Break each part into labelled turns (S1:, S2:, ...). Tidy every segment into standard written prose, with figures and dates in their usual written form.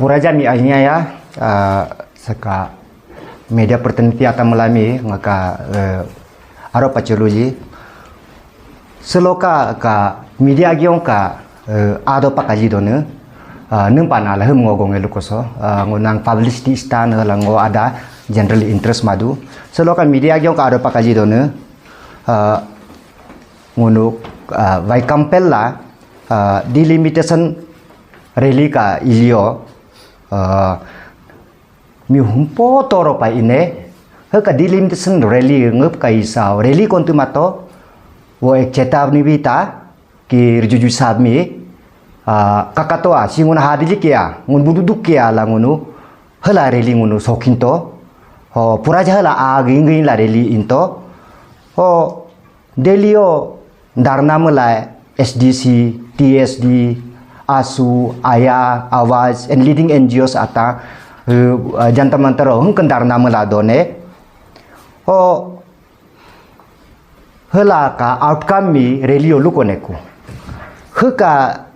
S1: puraja mi ahnya ya seka media pertenti atau melami ngaka aro paculuji seloka ka media giong ka ado pakaji done numpana lah ngogong elukoso ngunang publicity stan lango ada general interest madu seloka media giong ka ado pakaji done ngunuk vai compel la delimitation rally ka ilio mi humpo toro pa ine heka delimitation rally ngep ka isau rally kontu mato wo ek chetavni bita ki rjuju sabmi kakatoa singun hadili kia ngun bududuk kia la ngunu hala rally ngunu sokinto ho puraja hala aging la rally into ho delio darna mulai SDC TSD ASU Aya Awaz and leading NGOs ata jantar mantaro hungken darna mula done ho hala ka outcome mi rally lukoneku heka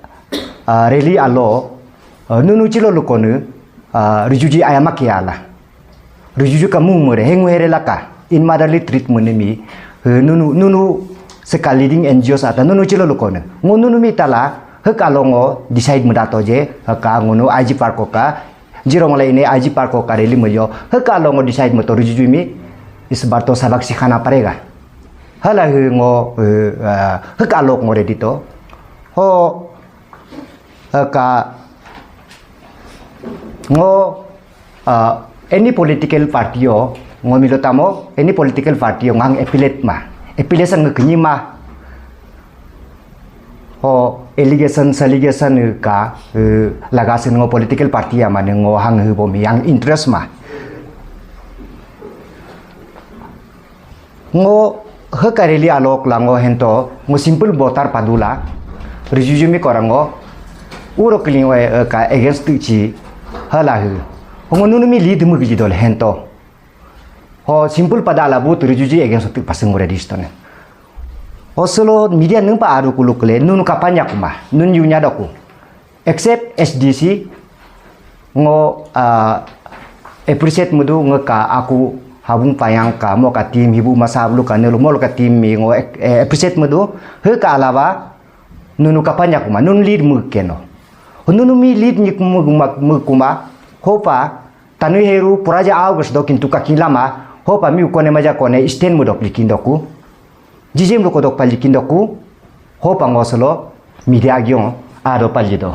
S1: rally alo nunu chilo lukonu rujuji ayamakiala rujuju kamu mure hengu herelaka in motherly treatment mi nunu sekali leading NGOs ata nunu chilo lukonu ngununu mi tala heka longo decide mudato je heka ngunu IG Parko ka jirong lai ini IG Parko ka rally mulyo heka longo decide motor rujuju mi isbarto sabak sikhana parega hala ngo heka lok ngore dito ho heka ngo any political party yo ngo milotamo any political party yo ngang affiliate ma affiliation ngkini ma ho allegation ka lagasin ngo political party ya man ngo hang hubo mi yang interest ma ngo hekareli alok lango hento ngo simple voter padula rijujumi korango uro klingwe ka against chi halahu ngo nunu mi lead mu gidol hento ho simple padala but rijuji against pasengure distone Oslo media nung pa aru kulukle nunu kapanya kuma nun yunya doku except SDC ngo appreciate mudu ngka aku habung payang ka mo ka team hibu masablu ka nelu mo ka team mi ngo appreciate mudu he ka alawa nunu kapanya kuma nun lead mu keno nunu mi lead ni kuma hopa tanu heru puraja august dokin tu kakilama hopa mi kone maja kone stand mudok likindoku jijim loko dok pali kindoku ho pangoslo media agyon ado palido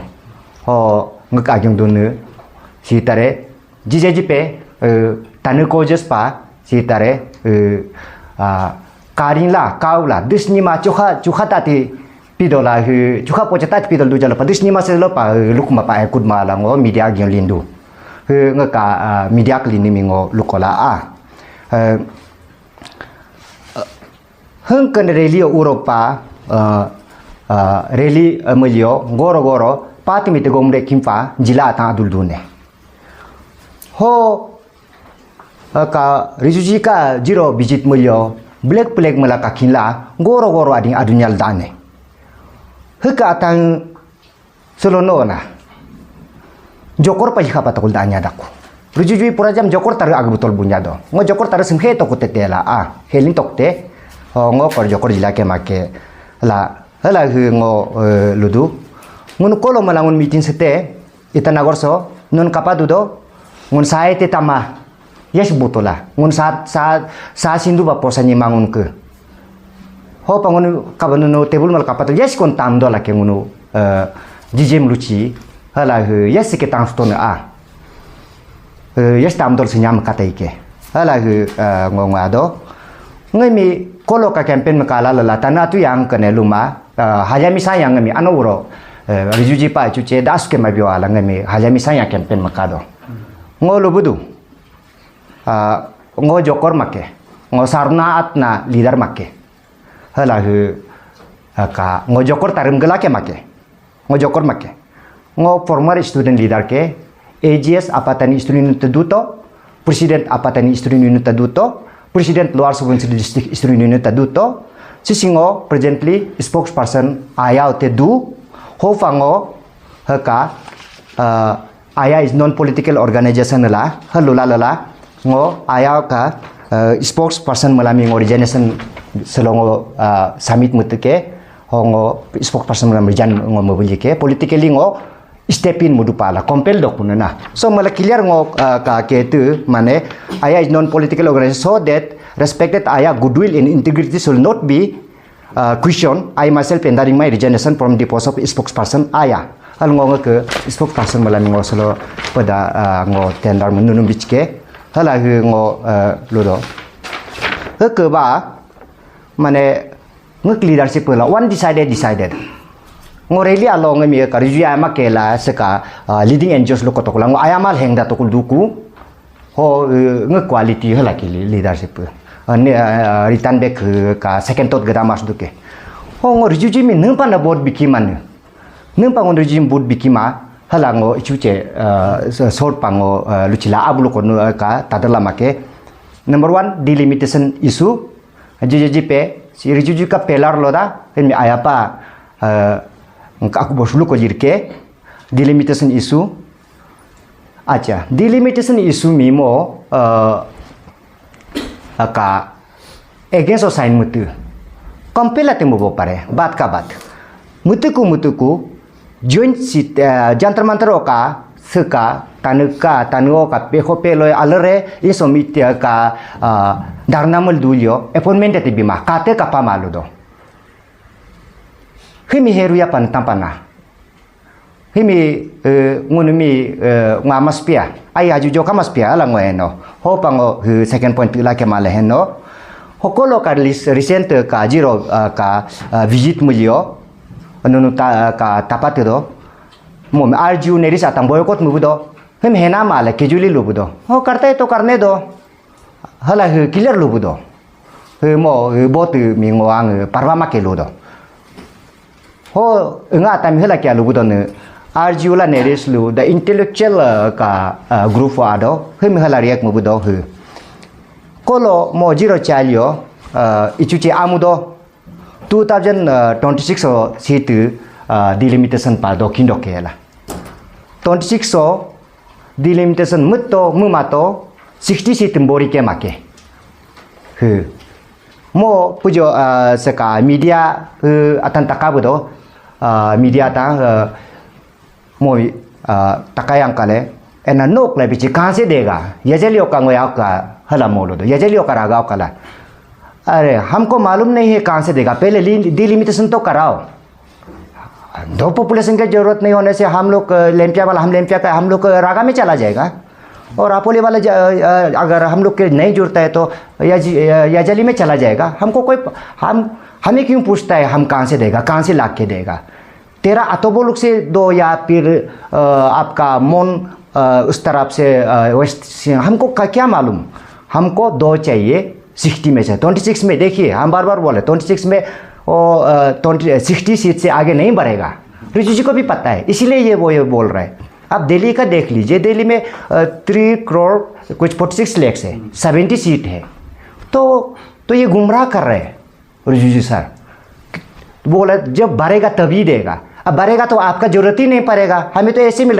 S1: ho ngak agyon donu sitare jijejipe tanu ko jespa sitare karinla kaula disni ma chuha tati pidola hu chuha pochata pidol dujalo pa disni ma selo pa lukma pa ekut malango media agyon lindu hu ngaka media klini mingo lukola hengken rally Eropa rally melio goro pati mite gomre kimpa jila ta adul dune ho ka rijuji ka jiro bijit melio black black melaka kinla goro ading adunyal dane heka tang solono na jokor pa hika patakul danya daku rijuji purajam jokor tar ag butol bunyado ngo jokor tar simhe to kutetela helin tokte ngo por jokor jila ke make la hala ngo ludu ngun kolo malangun meeting sete itana gorso nun kapadudo ngun saete tama yes butola ngun sa sindu ba posani mangun ke ho pangun kabanu table mal kapatul yes kon tamdo la ke ngunu jijem luci hala yes ke tang stone yes tamdol senyam kataike hala ngongado ngai mi kolo ka campaign makala la tana tu yang kene luma hajami sayang mi anuro rijuji pa chuche das ke mabio ala ngai hajami sayang campaign makado ngolo budu ngo jokor make ngo sarna atna leader make hala ka ngo jokor tarim gela ke make ngo jokor make ngo former student leader ke AGS apatani student teduto president apatani student teduto President luar Subang District Istri Unit taduto sisingo presently spokesperson ayau te du ho fango heka आया is non political organization ला हलुला लला ngो आया का spokesperson मलामी organization सलोंगो summit मुतके होंगो स्पोक्स पर्सन मलामी जान ngो मोबुली के पॉलिटिकली ngो स्टेप इन मुदुपाला कंपेल दकुना सो मला क्लियर ngो का के तु माने आया is non political organization so that respected आया goodwill and integrity should not be question. I myself tendering my resignation from the post of spokesperson आया हल ngो के spokesperson मलामी ngो सलो pada ngो tender menunum bichke हला ngो ludo ke ba mane ngak leadership la one decided ngो really along me ka riju ama ke la seka leading angels lo kotok la ngो ayamal hengda to duku ho ngak quality hala ki leadership return back ka second thought gada mas duke ho ngो riju ji me npa na board bikiman npa ngो riju board bikima hala ngो ichuche short pango luchila abulo ko ka tadala make number 1 delimitation issue ji pe si riju ka pelar loda me ayapa aku bosulu ko jirke delimitation issue acha delimitation issue mimo का against sign mutu compel ate mubo pare बात का बात मुतुकु joint sit jantar mantar oka seka tanuo ka peho pelo alere isomit ka darnamul dulio appointment ate bima kate kapa maludo himi heruya pantampana himi ngunumi ngamaspia ai aju joka maspia la ngoeno hopango second point la ke male heno hokolo ka recent ka jiro ka visit mulio anunu ka tapatero mom arju neris atang boycott mubudo हम हेना माले केजुली लुबुदो हो करते तो करने दो हला clear लुबुदो मो बोत मिंगो आंग परवामा के लुदो हो इंगा टाइम हला क्या लुबुदो ने आरजुला नेरिस लु द इंटेलेक्चुअल का ग्रुप आदो हम हला रिएक्ट मुबुदो ह कोलो मो जीरो चालियो इचुची आमुदो 2026 सीट डिलिमिटेशन पा दोकिन दोकेला 26 delimitation mutto mumato 60 seat mbori ke make mo pujo seka media atan takabudo media ta mo takayang kale ena nok le bichi kahan se dega yejelio ka ngoya ka hala molo do yejelio ka raga kala अरे हमको मालूम नहीं है कहां से देगा पहले delimitation तो कराओ दो पॉपुलेशन की जरूरत नहीं होने से हम लोग लेम्पिया वाला हम लोग रागा में चला जाएगा और अपोली वाला अगर हम लोग के नहीं जुड़ता है तो याजली में चला जाएगा हमको कोई हमें क्यों पूछता है हम कहाँ से देगा कहाँ से लाख के देगा तेरा अतोबो लोग से दो या फिर आपका मोन उस तरफ से वेस्ट से हमको क्या मालूम हमको दो चाहिए 60 में से 26 में देखिए हम बार बार बोले 26 में और 60 सीट से आगे नहीं बढ़ेगा रिजू जी को भी पता है इसीलिए ये बोल रहा है आप दिल्ली का देख लीजिए दिल्ली में 3 करोड़ कुछ 46 लाख है 70 सीट है तो ये गुमराह कर रहे हैं रिजू जी सर बोला जब बढ़ेगा तभी देगा अब बढ़ेगा तो आपका जरूरत ही नहीं पड़ेगा हमें तो ऐसे मिल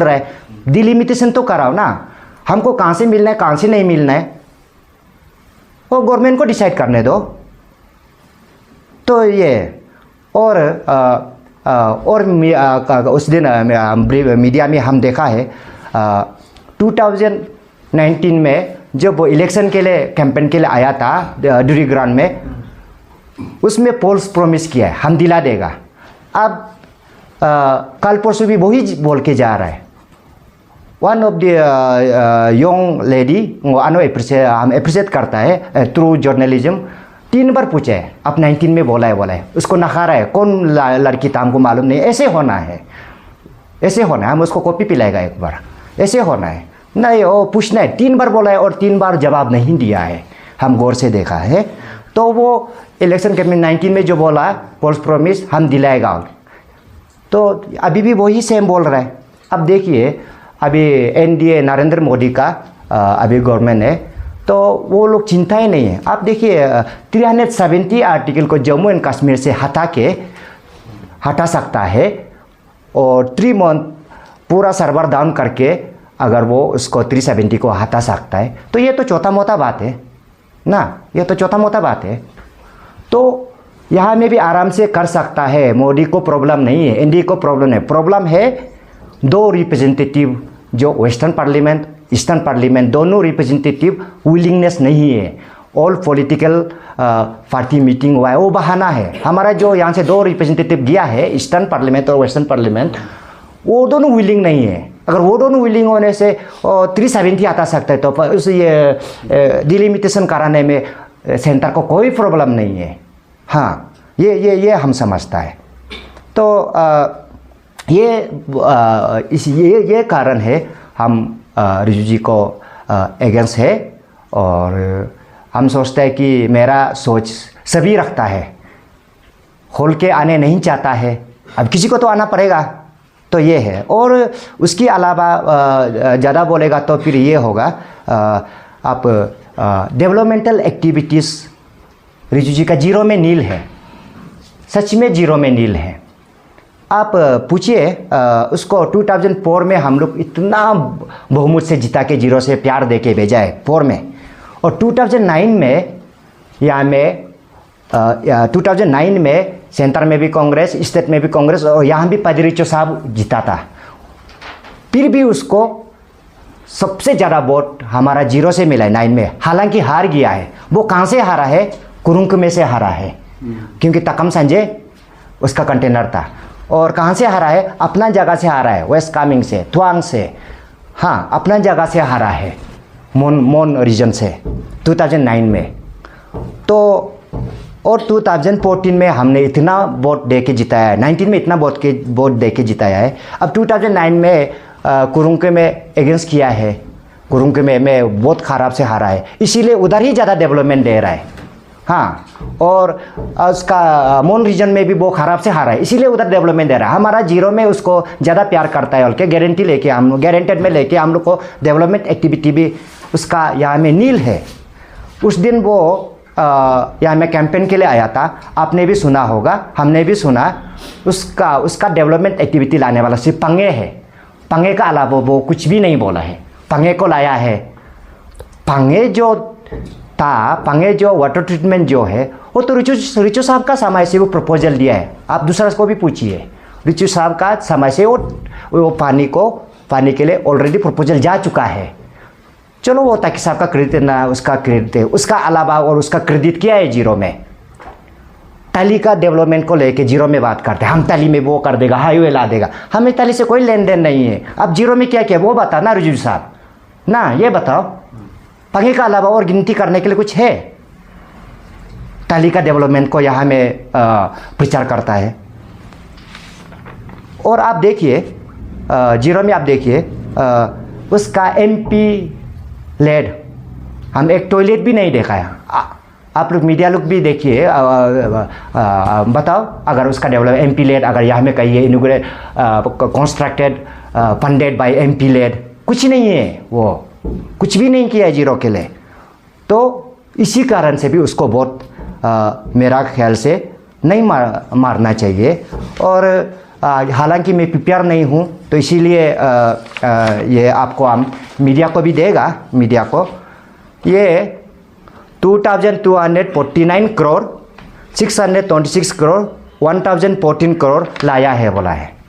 S1: रहा है डिलिमिटेशन तो कराओ ना हमको कहाँ से मिलना है कहाँ से नहीं मिलना है वो गवर्नमेंट को डिसाइड करने दो तो ये और उस दिन मीडिया में हम देखा है 2019 में जब वो इलेक्शन के लिए कैंपेन के लिए आया था ड्यूरी ग्राउंड में उसमें पोल्स प्रॉमिस किया है हम दिला देगा अब कल परसों भी वही बोल के जा रहा है one of the young lady हम अप्रिशिएट करता है थ्रू जर्नलिज्म 3 बार पूछे अब 19 में बोला है उसको नकारा है कौन लड़की था हमको मालूम नहीं ऐसे होना है हम उसको कॉपी पिलाएगा एक बार ऐसे होना है नहीं वो पूछना है 3 बार बोला है और 3 बार जवाब नहीं दिया है हम गौर से देखा है तो वो इलेक्शन कैंपेन 19 में जो बोला पोल्स प्रॉमिस हम दिलाएगा तो अभी भी वही सेम बोल रहा है अब देखिए अभी एनडीए नरेंद्र मोदी का अभी गवर्नमेंट है तो वो लोग चिंता ही नहीं है आप देखिए 370 आर्टिकल को जम्मू एंड कश्मीर से हटा सकता है और 3 मंथ पूरा सर्वर डाउन करके अगर वो उसको 370 को हटा सकता है तो ये तो छोटा मोटा बात है ना, ये तो छोटा मोटा बात है। तो यहाँ में भी आराम से कर सकता है, मोदी को प्रॉब्लम नहीं है, एनडीए को प्रॉब्लम है। प्रॉब्लम है दो रिप्रेजेंटेटिव जो वेस्टर्न पार्लियामेंट ईस्टर्न पार्लियामेंट दोनों रिप्रेजेंटेटिव विलिंगनेस नहीं है। ऑल पॉलिटिकल पार्टी मीटिंग हुआ है वो बहाना है। हमारा जो यहाँ से दो रिप्रेजेंटेटिव गया है ईस्टर्न पार्लियामेंट और वेस्टर्न पार्लियामेंट, वो दोनों विलिंग नहीं है। अगर वो दोनों विलिंग होने से 370 आता सकता है तो उस ये डिलिमिटेशन कराने में सेंटर को कोई प्रॉब्लम नहीं है। हाँ, ये हम समझता है। तो ये कारण है हम रिजू जी को अगेंस्ट है। और हम सोचते हैं कि मेरा सोच सभी रखता है, खोल के आने नहीं चाहता है, अब किसी को तो आना पड़ेगा, तो ये है। और उसके अलावा ज़्यादा बोलेगा तो फिर ये होगा, आप डेवलपमेंटल एक्टिविटीज़ रिजू जी का जीरो में नील है, सच में जीरो में नील है। आप पूछिए उसको 2004 में हम लोग इतना बहुमत से जिता के जीरो से प्यार दे के भेजा है 4 में, और 2009 में यहाँ में 2009 में सेंटर में भी कांग्रेस, स्टेट में भी कांग्रेस, और यहाँ भी पदरिचो साहब जीता था। फिर भी उसको सबसे ज़्यादा वोट हमारा जीरो से मिला है 9 में। हालांकि हार गया है, वो कहाँ से हारा है? कुरुंग में से हारा है, क्योंकि तकम संजय उसका कंटेनर था। और कहाँ से हारा है? अपना जगह से हारा है, वेस्ट कामिंग से, थुआंग से। हाँ, अपना जगह से हारा है, मोन रीजन से 2009 में। तो और 2014 में हमने इतना वोट दे के जिताया है, 19 में इतना वोट दे के जिताया है। अब 2009 में कुरुंग में अगेंस्ट किया है, कुरुंग में बहुत ख़राब से हारा है, इसीलिए उधर ही ज़्यादा डेवलपमेंट दे रहा है। हाँ, और उसका मोन रीजन में भी वो ख़राब से हारा है, इसीलिए उधर डेवलपमेंट दे रहा है। हमारा जीरो में उसको ज़्यादा प्यार करता है, बल्कि गारंटी लेके हम गारंटेड में लेके हम लोग को डेवलपमेंट एक्टिविटी भी उसका यहाँ में नील है। उस दिन वो यहाँ में कैंपेन के लिए आया था, आपने भी सुना होगा, हमने भी सुना। उसका डेवलपमेंट एक्टिविटी लाने वाला सिर्फ पंगे है, पंगे का अलावा वो कुछ भी नहीं बोला है। पंगे को लाया है, पंगे जो था, पंगे जो वाटर ट्रीटमेंट जो है वो तो रिचू साहब का समय से वो प्रपोजल दिया है। आप दूसरा को भी पूछिए, रिचू साहब का समय से वो पानी के लिए ऑलरेडी प्रपोजल जा चुका है। चलो वो ताकि साहब का क्रेडिट ना, उसका क्रेडिट है, उसका अलावा और उसका क्रेडिट क्या है जीरो में? टैली का डेवलपमेंट को लेके जीरो में बात करते हैं, हम टैली में वो कर देगा, हाईवे ला देगा। हमें टैली से कोई लेन देन नहीं है। अब जीरो में क्या क्या वो बताओ ना रिजू साहब, ना ये बताओ, पंगे का अलावा और गिनती करने के लिए कुछ है? टैली का डेवलपमेंट को यहाँ में प्रचार करता है। और आप देखिए जीरो में, आप देखिए उसका MP लेड, हम एक टॉयलेट भी नहीं देखा है। आप लोग मीडिया लोग भी देखिए, बताओ अगर उसका डेवलप MP लेड अगर यहाँ में कही है inaugurate constructed funded by MP led, कुछ नहीं है, वो कुछ भी नहीं किया है जीरो के लिए। तो इसी कारण से भी उसको वोट मेरा ख्याल से नहीं मारना चाहिए। और हालांकि मैं प्रिपेयर नहीं हूँ, तो इसीलिए ये आपको हम मीडिया को भी देगा, मीडिया को ये 2249 करोड़ 626 करोड़ 1014 करोड़ लाया है बोला है।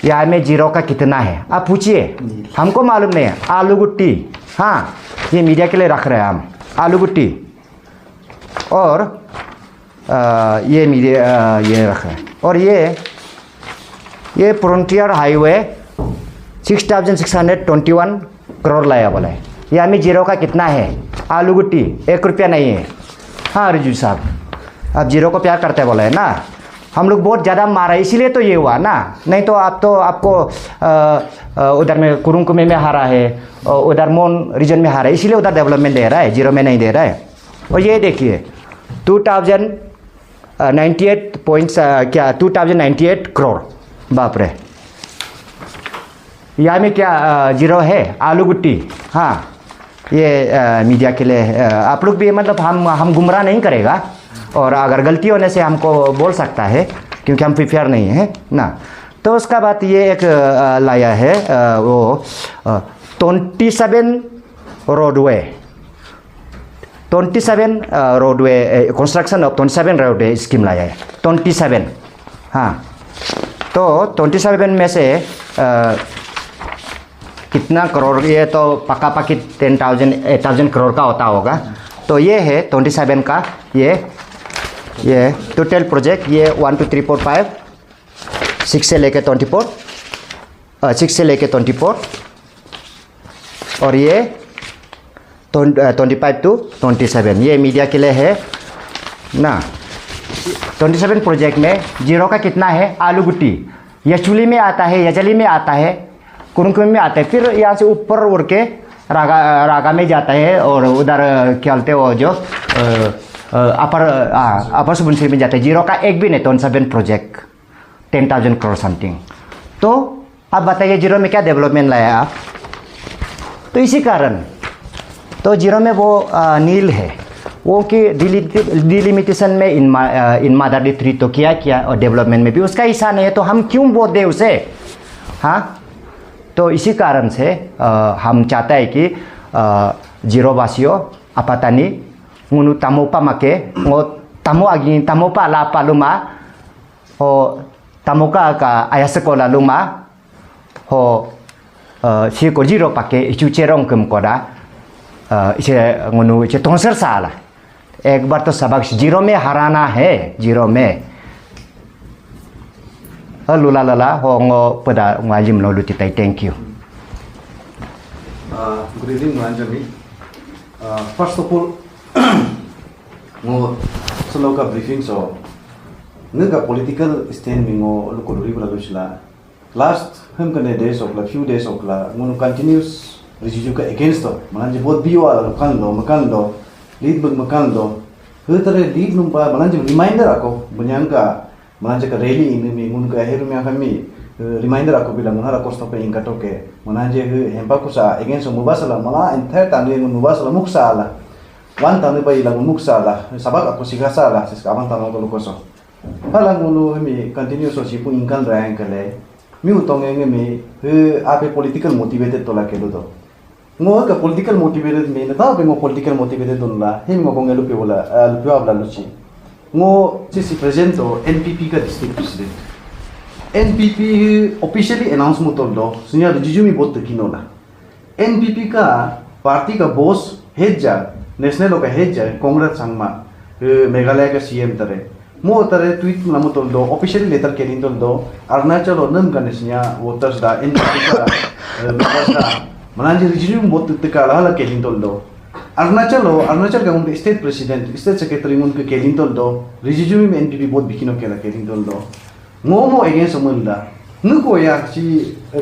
S1: यहाँ में जीरो का कितना है आप पूछिए, हमको मालूम नहीं है। आलू गुट्टी, हाँ ये मीडिया के लिए रख रहे हैं हम, आलू गुट्टी। और ये मीडिया ये रख रहे हैं। और ये फ्रंटियर हाईवे 6621 करोड़ लाया बोला है। यहाँ में जीरो का कितना है? आलू गुट्टी 1 रुपया नहीं है। हाँ रिजू साहब, आप जीरो को प्यार करते बोला है ना, हम लोग बहुत ज़्यादा मारा इसीलिए तो ये हुआ ना, नहीं तो आपको उधर में कुरुंग में हारा है, उधर मोन रीजन में हारा है, इसीलिए उधर डेवलपमेंट दे रहा है, जीरो में नहीं दे रहा है। और ये देखिए 2098 करोड़, बाप रे। यहाँ में क्या जीरो है? आलू गुट्टी। हाँ ये मीडिया के लिए आप लोग भी, मतलब हम गुमराह नहीं करेगा, और अगर गलती होने से हमको बोल सकता है, क्योंकि हम प्रिपेयर नहीं है ना। तो उसका बाद ये एक लाया है वो 27 roadway 27 roadway construction of 27 roadway scheme लाया है 27। हाँ, तो 27 में से कितना करोड़, ये तो पक्का पक्की 8,000 करोड़ का होता होगा। तो ये है 27 का, ये टोटल प्रोजेक्ट, ये 1 2 3 4 5 6 से लेके 24, 6 से लेके 24, और ये 25 to 27, ये मीडिया के लिए है ना। 27 प्रोजेक्ट में जीरो का कितना है, आलू गुट्टी यचुली में आता है, यजली में आता है, कुरुकुम में आता है, फिर यहाँ से ऊपर उड़ के रागा में जाता है, और उधर क्या बोलते हो जो अपर सुबनसिरी में जाता है। जीरो का एक भी नहीं, 27 प्रोजेक्ट 10,000 करोड़ समथिंग। तो अब बताइए जीरो में क्या डेवलपमेंट लाया आप? तो इसी कारण तो जीरो में वो नील है, वो कि डिलिमिटेशन में इन मादरली 3 तो किया और डेवलपमेंट में भी उसका हिस्सा नहीं है, तो हम क्यों वोट दें उसे? हाँ, तो इसी कारण से हम चाहते हैं कि जीरो वासियों अपतानी मुनु तामो पामाके वो तामो आगी तामो पाला पालुमा हो तामो का आयास को लालुमा हो सी को जीरो पाके इचु चेरों कम कोड़ा इसे मुनु इसे तोंसर साला एक बार तो सबक जीरो में हराना है, जीरो में लुला लला होंगो पदा वाजिम लो लुतिtai। Thank you.
S2: Good evening, Ranjani. First of all, ngo selo ka briefing so nga political stand mingo lo ko ri bula dosla last hem kane days of la few days of la ngo continuous review ka against to mananje bot bio ala makan do lead bag makan do hetare lead numpa mananje reminder ako banyanga mananje ka rally ini mi ngun ka heru mi kami reminder ako bilang menghara kosto pe ingka toke mananje hempa kusa against mubasala mala entire tanu mubasala muksala wan tanu pa ilang muksala sabak ako sigasa la sis kaman tanu ko koso halang mulu mi continue so si pu ingkan rank kale mi utong enge mi ape political motivated to la kelo do ngo ka political motivated me na ta pe ngo political motivated don la hem ngo ngelu pe bola pe abla luchi ngo si presento NPP ka district president NPP officially announce mutol do sunya jujumi bot kinola NPP का party का boss head जा national का head जा कांग्रेस संगमा मेघालय का CM तरे मो तरे tweet नमो तोल दो ऑफिशियल लेटर के दिन तोल दो अरुणाचल और नम गणेशनिया वोटर्स दा NPP का वोटर्स दा मनाजी रिज्यूम बोत तका ला के दिन तोल दो अरुणाचल का उनके स्टेट प्रेसिडेंट स्टेट सेक्रेटरी उनके के दिन तोल दो रिज्यूम में NPP बोत बिकिनो के दिन तोल दो मोमो अगेंस्ट मुल्ला नुको या ची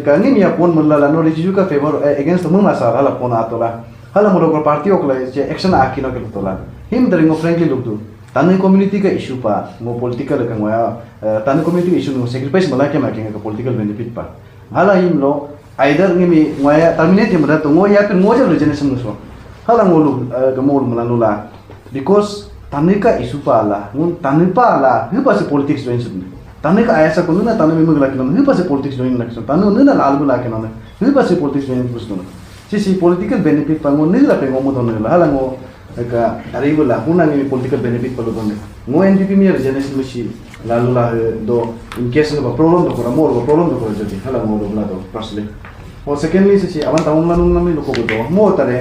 S2: कानी मिया पोन मुल्ला ला नो रिज्यू का फेवर अगेंस्ट मुल्ला सा हाला पोन आतोला हाला मोरो पार्टी ओकला जे एक्शन आकिनो के तोला हिम दरिंगो फ्रेंकली लुकदु तानु कम्युनिटी का इशू पा मो पॉलिटिकल का मोया तानु कम्युनिटी इशू नो सैक्रिफाइस मला के माके का पॉलिटिकल बेनिफिट पा हाला हिम लो आइदर नि मी मोया टर्मिनेट हिम तो मो या पे मो जे रिजनेशन नो हाला मो लु का मो मला नुला बिकॉज़ तानु का इशू पा ला मुन तानु पा ला हि पासे पॉलिटिक्स जोइन तने का ऐसा कोन ना तने मिमग लाके न पासे पॉलिटिक्स जोइन लाके तने न ना लाल लाके न हि पासे पॉलिटिक्स जोइन पुस्तो सी पॉलिटिकल बेनिफिट पांगो नि ला पेंगो मो दोन ला मो का अरेबो ला हुना नि पॉलिटिकल बेनिफिट पलो दोन मो NPP mi रिजनेशन मसी लालु ला दो इन केस न प्रॉब्लम तो कोरा मोर प्रॉब्लम तो कोरा जति हाला मो ला दो फर्स्टली और सेकेंडली सी अवन ताउन ला नुन नमी लोको दो मो तरे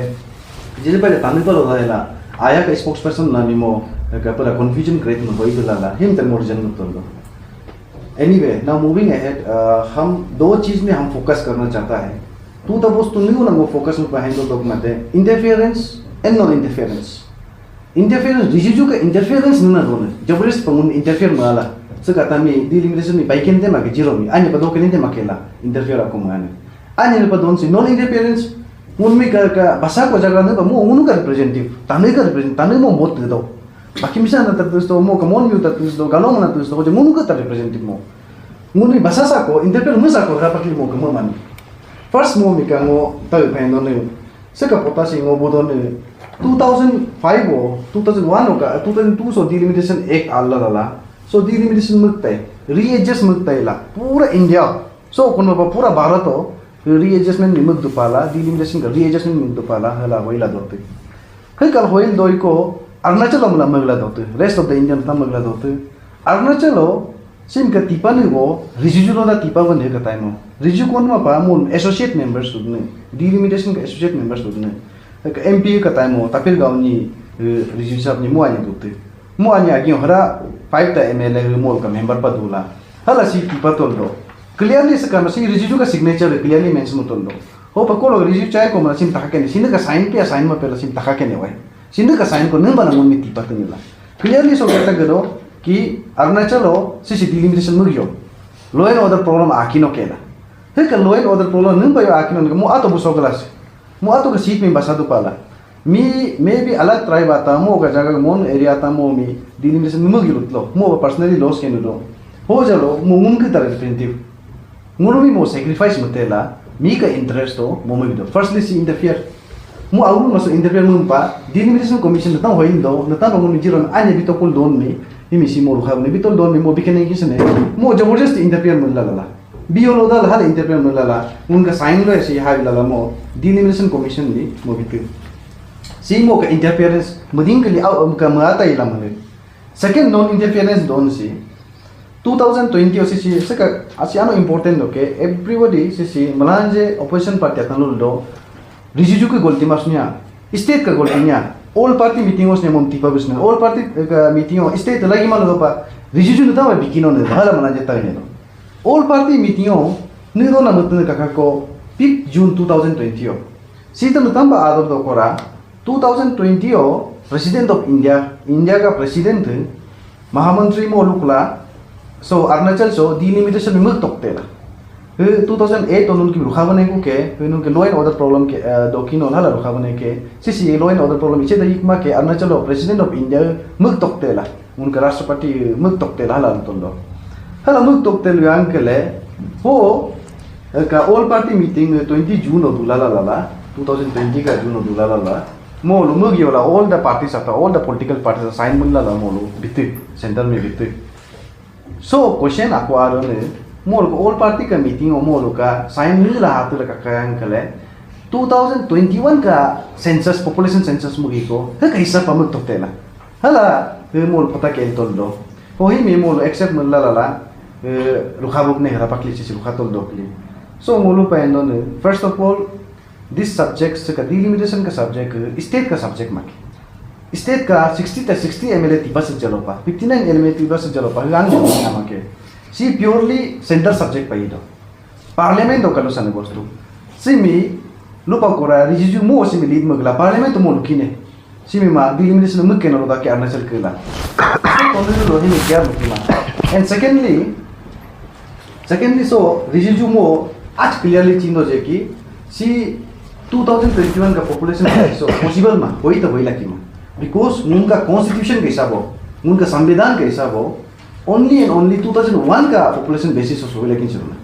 S2: जे पहले तने पलो दाला आया का स्पोक्सपर्सन ना मिमो का पला कंफ्यूजन क्रिएट न होई दला हिम तन मोर जन तो Anyway, now moving ahead, हम दो चीज में हम फोकस करना चाहता है तू तो बोस तुम नहीं ना फोकस में पहन दो डॉक्यूमेंट है interference and non interference Rijiju का इंटरफेरेंस ना दोने जबरदस्त पंगुन इंटरफेयर माला सकता मी डिलिमिटेशन में बाइकेन दे माके जीरो में आने पदो के नहीं माकेला इंटरफेयर आपको माने आने पदों से नॉन इंटरफेरेंस मुन में का भाषा को जगह ने मो उनु का रिप्रेजेंटेटिव ताने मो वोट दे दो बाकी मिसा ना तत्व तो मो कमोन म्यू तत्व तो गालो ना तत्व तो जे मुनु का रिप्रेजेंटेटिव मो मुनि भाषा सा को इंटरफेयर मुसा को रापटली मो कमो मानी फर्स्ट मो मिका मो तय पेन ने सेका पोतासी मो बोदो ने 2005 ओ 2001 ओ का 2002 सो डिलिमिटेशन एक्ट आला लाला सो डिलिमिटेशन मुक्ते रीएडजस्टमेंट तैला पूरा इंडिया सो कोनो पूरा भारत हो रीएडजस्टमेंट निमक दुपाला डिलिमिटेशन का रीएडजस्टमेंट निमक दुपाला हला वइला दोते खै कल होइल दोई को अरुणाचल हमला मगला दोते रेस्ट ऑफ द इंडियन ता मगला दोते अरुणाचल हो सिम का तिपा ने वो रिजिजु दा तिपा बने का टाइम हो रिजिजु कोन मा पा मो एसोसिएट मेंबर्स सुदने डिलिमिटेशन का एसोसिएट मेंबर्स सुदने एमपी का टाइम हो तापिल गाउनी रिजिजु सब नि मो आनी दोते मो आनी आगे हरा 5 ता एमएलए मोल का मेंबर पदुला हला सी तिपा तोल दो क्लियरली से काम सी रिजिजु का सिग्नेचर क्लियरली मेंशन तोल दो हो पको लो रिजिजु चाहे को मला सिम तका के सिन का साइन पे साइन में पहले सिम तका के ने वाई सिन का साइन को न बना मुन में तिपा तनिला क्लियरली सो कहता गरो कि अरुणाचल हो सिसी डिलिमिटेशन मुगियो लो एंड ऑर्डर प्रॉब्लम आकिनो केला हे का लो एंड ऑर्डर प्रॉब्लम न बयो आकिनो मो आतो बुसो ग्लास मो आतो का सीट में बसा दो पाला मे भी अलग ट्राइब आता मो का जगह मोन एरिया आता मो मी डिलिमिटेशन मुगियो लो मो पर्सनली लॉस के नो हो जलो मो उनकी तरह डिफरेंटिव मोनो भी मो सैक्रिफाइस मतेला मी का इंटरेस्ट हो मो में दो फर्स्टली सी इंटरफियर मो आउन मसो इंटरफियर मुन पा डिलिमिटेशन कमीशन नता होइन दो नता मो नि जिरोन आने भी तो कुल दोन में इमिसी मो रुखा ने भी तो दोन में मो बिकने की सने मो जबरदस्त इंटरफियर मुन ला बियो लो दा हल इंटरफियर मुन ला उनका साइन लो ऐसे हाई ला मो डिलिमिटेशन कमीशन नि मो बिक सी मो का इंटरफियरेंस मदिंग के लिए का माता इला मने सेकंड नॉन इंटरफियरेंस दोन सी 2020 ओसी से का आसियानो इंपोर्टेंट ओके एवरीबॉडी से मलांजे ऑपोजिशन पार्टी तनु दो रिजिजु के गलती मासनिया स्टेट का गलती ऑल पार्टी मीटिंग ने मम तिपा बिसने ऑल पार्टी का मीटिंग स्टेट लगी मान दो पा रिजिजु न ता बिकिनो ने हला मलांजे ता ने ऑल पार्टी मीटिंग ने दो ना मतन का को 5 जून 2020 ओ सीता मतंबा आदो दो कोरा 2020 ओ प्रेसिडेंट ऑफ इंडिया का प्रेसिडेंट महामंत्री मोलुकुला सो अरुणाचल सो डिलिमिटेशन में तोकतेला 2008 उनकी रुखा बने को के उनके लो एंड ऑर्डर प्रॉब्लम के दोकिनो हला रुखा बने के CC low and order problem इसे दही मा के अरुणाचल प्रेसिडेंट ऑफ इंडिया मुक तोकतेला उनका राष्ट्रपति मुक तोकतेला हला तोलो हला मुक तोकतेल यांग के ले वो का ऑल पार्टी मीटिंग 20 जून ओ दुला ला 2020 का जून ओ दुला ला मोलु मुगी वाला ऑल द पार्टीज आता all the political parties sign मुल्ला ला मोलु बिते सेंटर में बिते सो क्वेश्चन आपको आ रहे हैं मोल को ऑल पार्टी का मीटिंग और मोल का साइन नहीं रहा तो लगा क्या अंकल है 2021 का सेंसस पॉपुलेशन सेंसस मुगी को है कैसा पमक तो तेला हला फिर मोल पता के तो लो वही में मोल एक्सेप्ट मुल्ला ला रुखा बुक ने हरा पकली से रुखा तो लो के सो मोलु पैनो ने first of all this subject का डिलिमिटेशन का सब्जेक्ट स्टेट का सब्जेक्ट माके स्टेट का 60 एमएलए तिबा से जलोपा 59 एमएलए तिबा से जलोपा गांग नाम के सी प्योरली सेंटर सब्जेक्ट पाई दो पार्लियामेंट दो कलो सने बस्तु सिमी लुपा कोरा रिजिजु मो सिमी लीड मगला पार्लियामेंट मो लुकिने सिमी मा डिलिमिटेशन मुके न लोदा के अरुणाचल केला तो लो हिने क्या लुकिमा एंड सेकेंडली सो रिजिजु मो आज क्लियरली चिंदो जे कि सी 2021 का पॉपुलेशन सो पॉसिबल मा होई तो होई लाकी मा बिकॉज उनका कॉन्स्टिट्यूशन के हिसाब हो उनका संविधान के हिसाब हो ओनली एंड ओनली 2001 का पॉपुलेशन बेसिस हो लेकिन चलो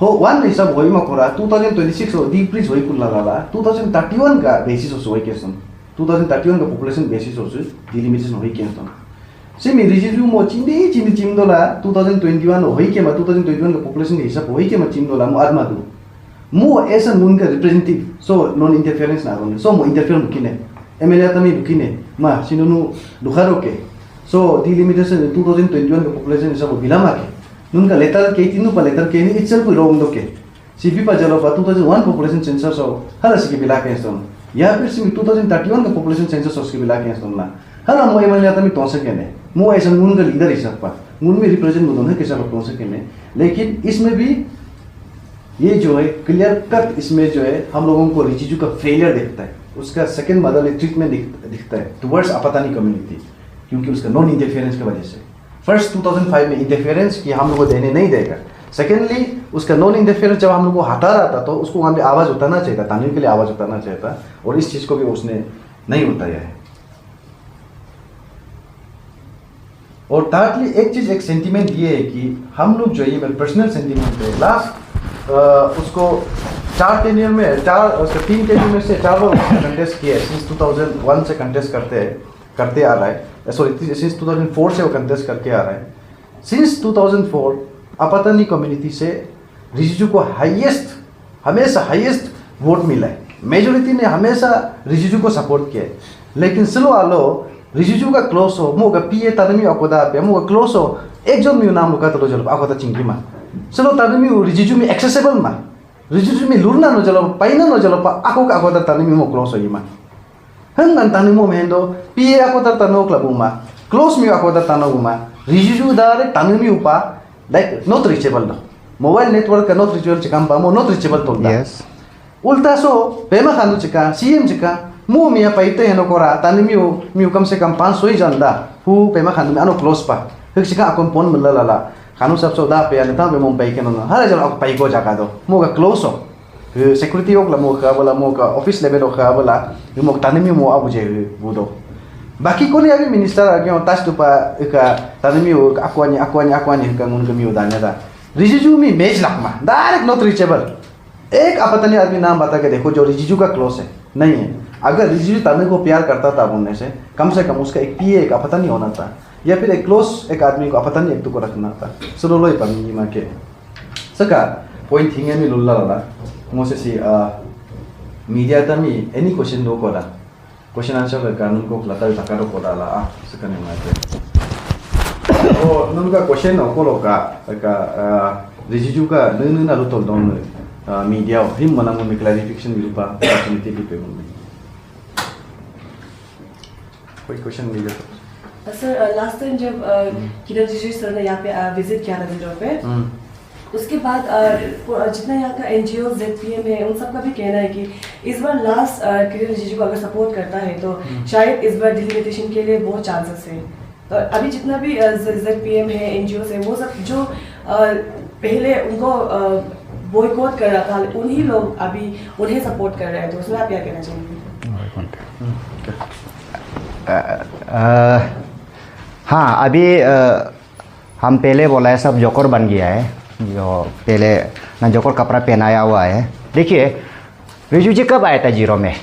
S2: हो 1 हिसाब होई मा कोरा 2026 हो डिक्रीज होई कुल लगा 2031 का बेसिस हो होई केसन 2031 का पॉपुलेशन बेसिस हो डिलिमिटेशन होई केसन सेमी रिजिजु मो चिंदी चिमदोला 2021 होई के मा 2021 का पॉपुलेशन के हिसाब होई के मा चिमदोला मो आदमा दु मो एस एन उनका रिप्रेजेंटेटिव सो नॉन इंटरफेरेंस ना रोने सो मो इंटरफेयर किने एमएलए तमी बुकिने मा सिनुनु दुखारो के सो डिलिमिटेशन 2021 का पॉपुलेशन सब बिलामा के नुनका लेटर के तिनु पर लेटर के नि इटसेल्फ रोंग दो के सीपी पर जलो 2001 पॉपुलेशन सेंसस हो हला सिके बिला के सन या फिर सिमी 2031 का पॉपुलेशन सेंसस हो सिके बिला के सन ला हला मो एमएलए तमी तो सके ने मो ऐसा नुनका लीडर हिसाब पा मुन में रिप्रेजेंट मुदन है कैसा तो सके ने लेकिन इसमें भी ये जो है क्लियर कट इसमें जो है हम लोगों को रिजिजू का फेलियर दिखता है उसका सेकंड मदरली ट्रीटमेंट दिखता है टुवर्ड्स अपतानी कम्युनिटी क्योंकि उसका नॉन इंटरफेरेंस की वजह से फर्स्ट 2005 में इंटरफेरेंस कि हम लोग को देने नहीं देगा सेकेंडली उसका नॉन इंटरफेरेंस जब हम लोग को हटा रहा था तो उसको वहाँ पे आवाज़ उतारना चाहिए था तानीम के लिए आवाज़ उतारना चाहिए था और इस चीज़ को भी उसने नहीं उतारा है और थर्डली एक चीज़ एक सेंटीमेंट ये है कि हम लोग जो ये मेरा पर्सनल सेंटीमेंट है लास्ट उसको 4 टेन्यूर में 3 टेन्यूर में से 4 बार कंटेस्ट किया है सिंस 2001 से कंटेस्ट करते आ रहा है सॉरी सिंस 2004 से वो कंटेस्ट करके आ रहा है सिंस 2004 अपतनी कम्युनिटी से रिजिजू को हमेशा हाईएस्ट वोट मिला है। मेजोरिटी ने हमेशा रिजिजू को सपोर्ट किया है। लेकिन सिलो आलो रिजिजू का क्लोज हो मोगा पीए तनमी अकोदा पे मोगा क्लोज हो एक जन मी नाम लुका तो जलो अकोदा चिंकी मा सिलो तनमी रिजिजू में एक्सेसिबल मा रिजिजू में लुरना नो जलो पाइना नो जलो पा अकोदा तनमी मो क्लोज हो यमा हम गन तनमी मो मेंदो पीए अकोदा तनो क्लब मा क्लोज मी अकोदा तनो मा रिजिजू दारे तनमी उपा like not reachable no mobile network का नॉट रीचेबल चिकम पा मो नॉट रीचेबल तो
S1: Yes.
S2: उल्टा सो पेमा खानु चिका सीएम चिका मो मिया पाइते हेनो कोरा तानी मिउ कम से कम 500 जनदा हु पेमा खानु में अनो क्लोज पा हिक चिका अकोन पोन मल्ला लाला खानु सब सो दा पे अन ता पे मो पाइ केनो हर जन अक पाइ को जाका दो मो का क्लोज हो सिक्योरिटी ओकला मो का बोला मो का ऑफिस लेवल ओखा बोला मो तानी मो आबु जे बुदो बाकी कोनी अभी मिनिस्टर आगे तास तुपा का तानी मिउ अक्वानी का मुन मिउ दाने दा रिजिजू में मैच लकमा डायरेक्ट नॉट रीचेबल एक अपतनी आदमी नाम बता के देखो जो रिजिजू का क्लोज है नहीं है। अगर रिजिजू तने को प्यार करता था बोलने से कम उसका एक पीए एक अपतनी होना था या फिर एक क्लोज एक आदमी को अपतनी एक को रखना था सुनो लो पनी मा के सका पॉइंट थिंगे में लुल्ला लाला मोसे सी मीडिया तमी एनी क्वेश्चन दो कोला क्वेश्चन आंसर का कानून को लता तकारो कोला ला सकने माते ओ नुनका क्वेश्चन को लोका का रिजिजू का नन ना रुतल दोन मीडिया हिम मनांग में क्लैरिफिकेशन मिलूपा अपॉर्चुनिटी की पे मुझे कोई क्वेश्चन मिले तो
S3: सर लास्ट टाइम जब किरण रिजिजू सर ने यहाँ पे विजिट किया था दिल्ली पे उसके बाद जितना यहाँ का एनजीओ ZPM है उन सबका भी कहना है कि इस बार लास्ट किरण रिजिजू को अगर सपोर्ट करता है तो शायद इस बार डिलिमिटेशन के लिए बहुत चांसेस है। तो अभी जितना भी ZPM है एनजीओ है वो सब जो पहले उनको बॉयकॉट कर रहा था उन्हीं लोग अभी उन्हें सपोर्ट कर रहे हैं तो उसमें आप क्या कहना चाहेंगे?
S1: हाँ अभी हम पहले बोला है सब जोकर बन गया है जो पहले ना जोकर कपड़ा पहनाया हुआ है। देखिए रिजिजू जी कब आया था जीरो में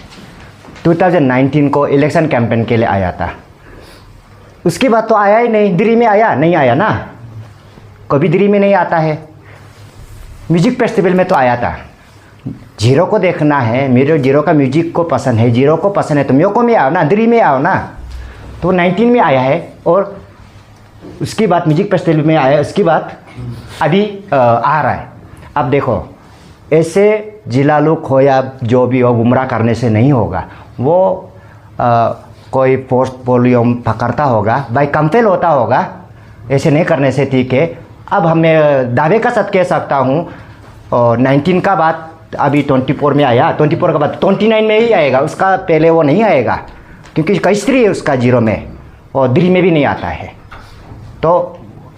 S1: 2019 को इलेक्शन कैंपेन के लिए आया था। उसके बाद तो आया ही नहीं। दिल्ली में आया नहीं आया ना कभी दिल्ली में नहीं आता है। म्यूजिक फेस्टिवल में तो आया था। जीरो को देखना है मेरे जीरो का म्यूजिक को पसंद है जीरो को पसंद है तो म्योको में आओ ना दिल्ली में आओ ना। तो 19 में आया है और उसके बाद म्यूजिक फेस्टिवल में आया उसके बाद अभी आ रहा है। अब देखो ऐसे जिला लोग हो या जो भी हो गुमराह करने से नहीं होगा। वो कोई पोर्टफोलियो पकड़ता होगा बाई कंपेल होता होगा ऐसे नहीं करने से ठीक है। अब हमें दावे का साथ कह सकता हूँ 19 का बाद अभी 24 में आया 24 का बाद 29 में ही आएगा उसका पहले वो नहीं आएगा क्योंकि कई स्त्री है उसका जीरो में और दिल्ली में भी नहीं आता है। तो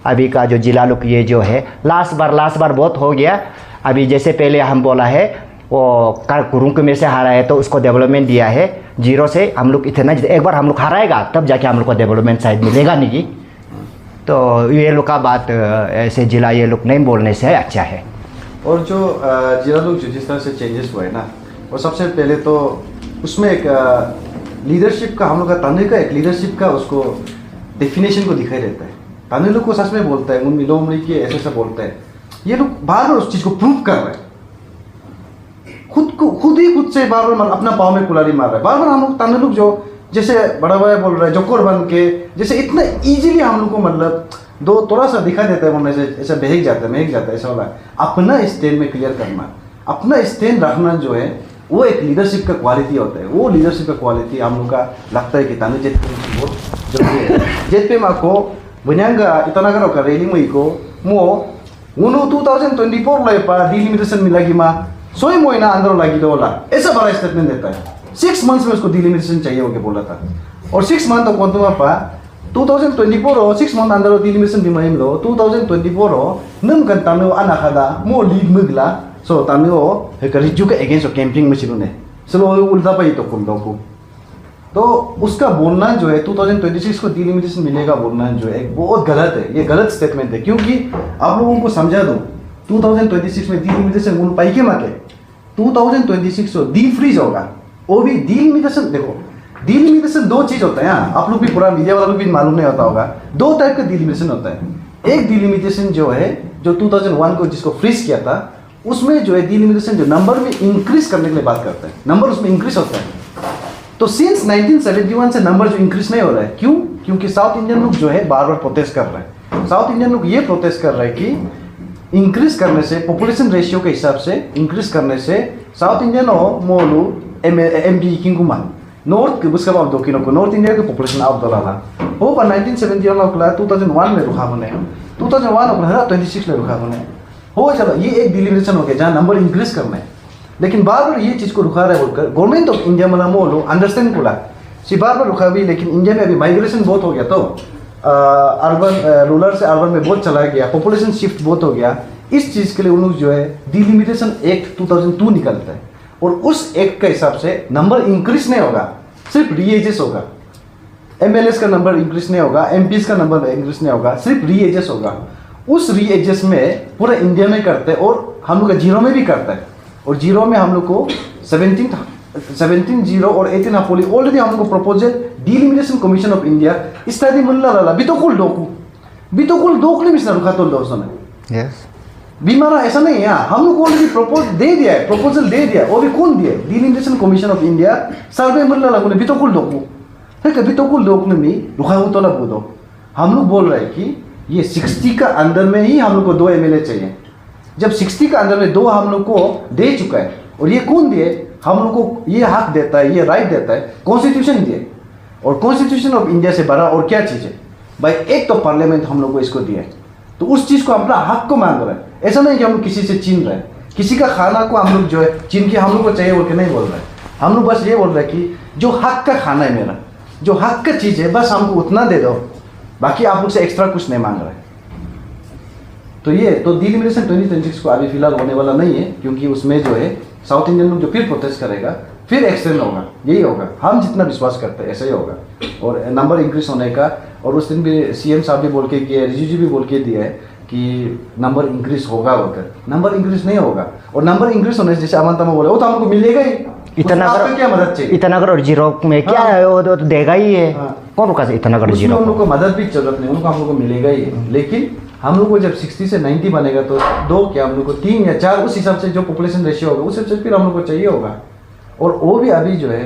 S1: अभी का जो जिला लोग ये जो है लास्ट बार बहुत हो गया। अभी जैसे पहले हम बोला है वो कुरुंग में से हारा है तो उसको डेवलपमेंट दिया है जीरो से हम लोग इतना एक बार हम लोग हाराएगा तब जाके हम लोग को डेवलपमेंट शायद मिलेगा नहीं। तो ये लोग का बात ऐसे जिला ये लोग नहीं बोलने से अच्छा है।
S2: और जो जिला लोग जो जिस तरह से चेंजेस हुए ना वो सबसे पहले तो उसमें एक लीडरशिप का हम लोग का ताने का एक लीडरशिप का उसको डेफिनेशन को दिखाई देता है। ताने लोग को सच में बोलता है उन मिलो उम्र के ऐसे बोलते हैं। ये लोग बार बार उस चीज़ को प्रूव कर रहे हैं खुद से बार बार अपना पाँव में कुल्हाड़ी मार रहे हैं। बार बार हम लोग ताने लोग जो जैसे बड़ा भाई बोल रहे हैं जोकर बन के जैसे इतना इजीली हम लोग को मतलब दो थोड़ा सा दिखा देता है बोलने से ऐसा बहक जाता है ऐसा वाला। अपना स्टैंड में क्लियर करना अपना स्टैंड रखना जो है वो एक लीडरशिप का क्वालिटी होता है। वो लीडरशिप का क्वालिटी हम लोग का लगता है कि ताने जेट पे बहुत जरूरी है। जेट पे माँ को बुनियांगा इतना करो का रैली में को मो उन्हों 2024 लो पा डिलिमिटेशन मिलेगी माँ सोई मोइना अंदर लगी तो बोला ऐसा बड़ा स्टेटमेंट देता है। 6 मंथ्स में उसको डिलिमिटेशन चाहिए होके बोला था और 6 मंथ तो कौन तुम पा 2024 हो 6 मंथ अंदर डिलिमिटेशन भी महिम लो 2024 हो नम kan tanu anak ada mo lead mugla so tanu हो रिजिजू के अगेंस्ट कैंपिंग में चिरुने चलो उल्टा पाई तो कुल को तो उसका बोलना जो है 2026 को डिलिमिटेशन मिलेगा बोलना जो है एक बहुत गलत है। ये गलत स्टेटमेंट है क्योंकि आप लोगों को समझा दूं 2026 में डिलिमिटेशन उन पाई के माके 2026 को डी फ्रीज होगा। वो भी डिलिमिटेशन देखो डिलिमिटेशन दो चीज होता है। आप लोग भी पूरा मीडिया वाला लोग भी मालूम नहीं होता होगा। 2 टाइप का डिलिमिटेशन होता है। एक डिलिमिटेशन जो है जो 2001 को जिसको फ्रीज किया था, उसमें जो है डिलिमिटेशन जो नंबर में इंक्रीज करने के लिए बात करते हैं, नंबर उसमें इंक्रीज होता है। तो सिंस 1971 से नंबर जो इंक्रीज नहीं हो रहा है, क्यों? क्योंकि साउथ इंडियन लोग जो है बार बार प्रोटेस्ट कर रहे हैं। साउथ इंडियन लोग ये प्रोटेस्ट कर रहे हैं कि इंक्रीज करने से, पॉपुलेशन रेशियो के हिसाब से इंक्रीज करने से साउथ इंडियन हो मोलू एम डी किंगुमा नॉर्थ उसका बाद दो किलो को नॉर्थ इंडिया के पॉपुलेशन आउट डॉलर था हो पर 1971 अगला 2001 में रुका बने 2001 अगला 26 में रुका बने हो। चलो ये एक डिलिमिटेशन हो गया जहाँ नंबर इंक्रीज करना है, लेकिन बार बार ये चीज़ को रुका रहा है बोलकर गवर्नमेंट ऑफ इंडिया में मोलो अंडरस्टैंड बोला सी बार बार रुका भी, लेकिन इंडिया में अभी माइग्रेशन बहुत हो गया, तो अर्बन रूरल से अर्बन में बहुत चला गया, पॉपुलेशन शिफ्ट बहुत हो गया। इस चीज़ के लिए उन लोग जो है डिलिमिटेशन एक्ट 2002 निकलता है और उस एक्ट के हिसाब से नंबर इंक्रीज नहीं होगा, सिर्फ रीएजेस होगा। एमएलएस का नंबर इंक्रीज नहीं होगा, एमपीज का नंबर इंक्रीज नहीं होगा, सिर्फ रीएजेस होगा। उस रीएजेस में पूरा इंडिया में करते हैं और हम लोग का जीरो में भी करता है, और जीरो में हम लोग को 17 जीरो और 18 हापोली ऑलरेडी हम लोग को proposal delimitation commission of India study मुल्ला लाला बितोकुल दोकले मिसना रुखा तो दोस्तों ने
S1: यस
S2: बीमारा ऐसा नहीं है, हम लोग को ऑलरेडी प्रपोजल दे दिया, वो भी कौन दिया? Delimitation commission of India survey मुल्ला लागू ने बितोकुल दोकू है, बितोकुल दोकले में रुखा हो तो लगू दो। हम लोग बोल रहे हैं कि ये 60 का अंदर में ही हम लोग को 2 एमएलए चाहिए। जब 60 का अंदर में 2 हम लोग को दे चुका है, और ये कौन दिए? हम लोग को ये हक देता है, ये राइट देता है, कॉन्स्टिट्यूशन दिए। और कॉन्स्टिट्यूशन ऑफ इंडिया से बड़ा और क्या चीज़ है भाई? एक तो पार्लियामेंट हम लोग को इसको दिया है, तो उस चीज़ को अपना हक को मांग रहे हैं। ऐसा नहीं कि हम लोग किसी से छीन रहे हैं, किसी का खाना को हम लोग जो है छीन के हम लोग को चाहिए बोल के नहीं बोल रहे हैं। हम लोग बस ये बोल रहे हैं कि जो हक का खाना है मेरा, जो हक का चीज़ है, बस हमको उतना दे दो, बाकी आप लोग से एक्स्ट्रा कुछ नहीं मांग रहे। तो ये तो डिलिमिटेशन 2026 को अभी फिलहाल होने वाला नहीं है, क्योंकि उसमें जो है साउथ इंडियन लोग जो फिर प्रोटेस्ट करेगा, फिर एक्सटेंड होगा, यही होगा। हम जितना विश्वास करते हैं ऐसा ही होगा, और नंबर इंक्रीज होने का। और उस दिन भी सीएम साहब भी बोल के किया है, रिजिजू भी बोल के दिया है कि नंबर इंक्रीज होगा होकर। नंबर इंक्रीज नहीं होगा, और नंबर इंक्रीज होने से जैसे अमन तमा बोले वो तो हमको मिलेगा ही।
S1: इतना
S2: आपको क्या मदद चाहिए?
S1: इतना करोड़ जीरो में क्या है, वो तो देगा ही है। कौन रुका इतना करोड़
S2: उसमें
S1: जीरो
S2: उन लोग को मदद भी जरूरत नहीं, उनको हम लोग को मिलेगा ही है। लेकिन हम लोग को जब 60 से 90 बनेगा तो 2 क्या हम लोग को 3 या 4 उस हिसाब से जो पॉपुलेशन रेशियो होगा उस हिसाब से फिर हम लोग को चाहिए होगा। और वो भी अभी जो है,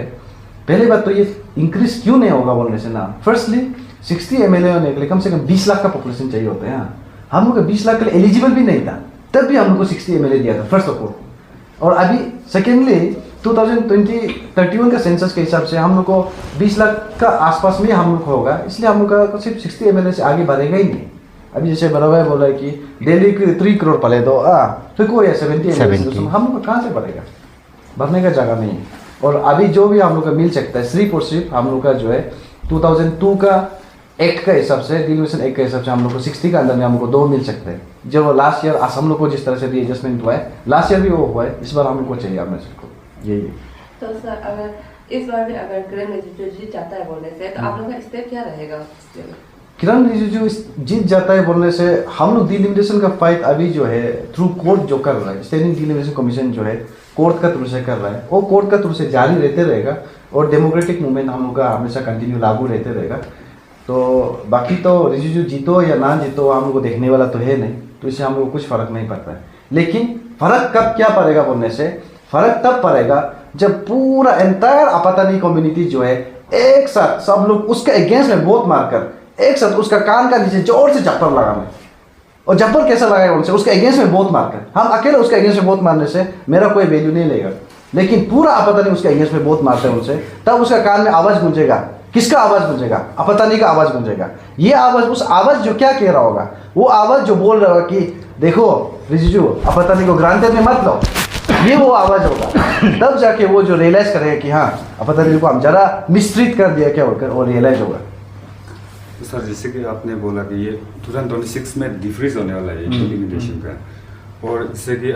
S2: पहली बात तो ये इंक्रीज क्यों नहीं होगा बोलने से ना, फर्स्टली 60 एमएलए होने के लिए कम से कम 20 लाख का पॉपुलेशन चाहिए होता है। हम लोग का 20 लाख के लिए एलिजिबल भी नहीं था, तब भी हम लोग को 60 एमएलए दिया था फर्स्ट ऑफ ऑल। और अभी सेकेंडली 2031 का सेंसस के हिसाब से हम लोग को 20 लाख का आसपास में हम लोग होगा, इसलिए हम लोग का सिर्फ 60 एमएलए से आगे बढ़ेगा ही नहीं। अभी जैसे बड़ा भाई बोला है कि दिल्ली के 3 करोड़ पले दो, फिर कोई है 70 हम लोग का कहाँ से बढ़ेगा? भरने का जगह नहीं है। और अभी जो भी हम लोग का मिल सकता है सिर्फ और सिर्फ हम लोग का जो है 2002 का एक्ट का हिसाब से, डिलिमिटेशन एक्ट के हिसाब से हम लोग को 60 का अंदर में हम लोग को 2 मिल सकते हैं। जब लास्ट ईयर हम लोग को जिस तरह से भी एडजस्टमेंट हुआ है, लास्ट ईयर भी वो हुआ है, इस बार हम लोग को चाहिए अपने को यही।
S4: तो सर अगर इस बार भी अगर किरण रिजिजू जीत जाता है बोलने से, तो आप लोगों का स्टेप क्या रहेगा?
S2: किरण रिजिजू जीत जाता है बोलने से हम लोग डिलिमिटेशन का फाइट अभी जो है थ्रू कोर्ट जो कर रहा है, स्टैंडिंग डिलिमिटेशन कमीशन जो है कोर्ट का थ्रू से कर रहा है, वो कोर्ट का थ्रू से जारी रहते रहेगा। और डेमोक्रेटिक मूवमेंट हम लोग का हमेशा कंटिन्यू लागू रहते रहेगा। तो बाकी तो रिजिजू जीतो या ना जीतो हम लोग को देखने वाला तो है नहीं, तो इससे हम लोग को कुछ फर्क नहीं पड़ता है। लेकिन फर्क कब क्या पड़ेगा बोलने से, फर्क तब पड़ेगा जब पूरा एंटायर आपातानी कम्युनिटी जो है एक साथ सब लोग उसके अगेंस्ट में वोट मारकर एक साथ उसका कान का नीचे जोर से जप्पर लगाना। और जप्पर कैसा लगाएगा उनसे? उसके अगेंस्ट में वोट मारकर। हम अकेले उसके अगेंस्ट में वोट मारने से मेरा कोई वैल्यू नहीं लेगा, लेकिन पूरा आपातानी उसके अगेंस्ट में वोट मारते हैं उनसे, तब उसका कान में आवाज गूंजेगा। किसका आवाज गूंजेगा? आपातानी का आवाज गूंजेगा। ये आवाज, उस आवाज जो क्या कह रहा होगा, वो आवाज जो बोल रहा होगा कि देखो रिजिजू आपातानी को ग्रांटेड में मत लो, ये वो आवाज होगा। तब जाके वो जो रियलाइज करेगा कि हाँ आपातानी को हम जरा मिसट्रीट कर दिया क्या बोलकर, और रियलाइज होगा।
S5: तो सर जैसे कि आपने बोला कि ये 2026 में डिफ्रीज होने वाला है डिलिमिटेशन का, और जैसे कि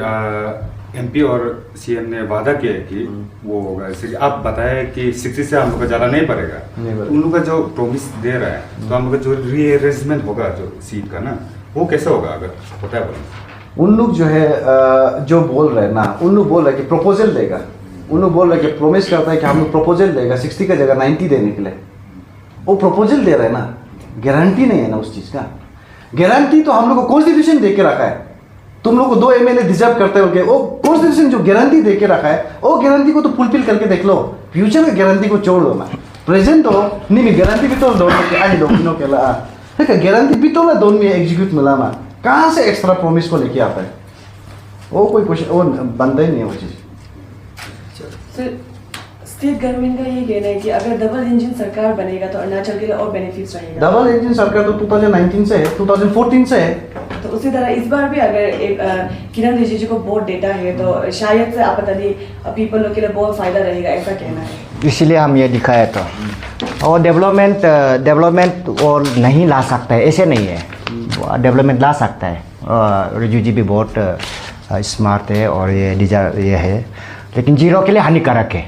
S5: एमपी और सीएम ने वादा किया है कि वो होगा, जैसे कि आप बताए कि 60 से हम लोग का ज़्यादा नहीं पड़ेगा, उन लोग का जो प्रॉमिस दे रहा है, तो हम लोग का जो रीअरेंजमेंट होगा जो सीट का ना, वो कैसे होगा अगर पता है बोले?
S2: उन लोग जो है जो बोल रहे हैं ना, उन लोग बोल रहे हैं कि प्रपोजल देगा, उन लोग बोल रहे हैं कि प्रॉमिस करता है कि हम लोग प्रपोजल देगा 60 का जगह 90 देने के लिए। वो प्रपोजल दे रहे हैं ना, गारंटी नहीं है ना उस चीज़ का। गारंटी तो हम लोग को कॉन्स्टिट्यूशन दे के रखा है, तुम लोग को 2 MLA डिजर्व करते हो, वो कॉन्स्टिट्यूशन जो गारंटी दे के रखा है वो गारंटी को तो फुलफिल करके देख लो। फ्यूचर में गारंटी को छोड़ दो ना, प्रेजेंट तो नहीं गारंटी भी तो दो के आई दो किनो के ला गारंटी भी तो ना दोनों में एग्जीक्यूट मिला ना, कहाँ से एक्स्ट्रा प्रॉमिस को लेके आता है? वो कोई क्वेश्चन वो बनता ही नहीं है वो चीज़।
S3: सर स्टेट गवर्नमेंट का ये कहना है कि अगर डबल इंजन सरकार बनेगा तो अरुणाचल के लिए और बेनिफिट्स रहेगा।
S2: डबल इंजन सरकार तो 2019 से है, 2014 से है।
S3: तो उसी तरह इस बार भी अगर एक किरण रिजिजू को वोट देता है तो शायद से आप पता नहीं पीपल लोग के लिए बहुत फायदा रहेगा, ऐसा कहना है।
S1: इसलिए हम ये दिखाए तो, और डेवलपमेंट और नहीं ला सकता है ऐसे नहीं है, डेवलपमेंट ला सकता है। रिजू जी भी बहुत स्मार्ट है और ये है, लेकिन जीरो के लिए हानिकारक है,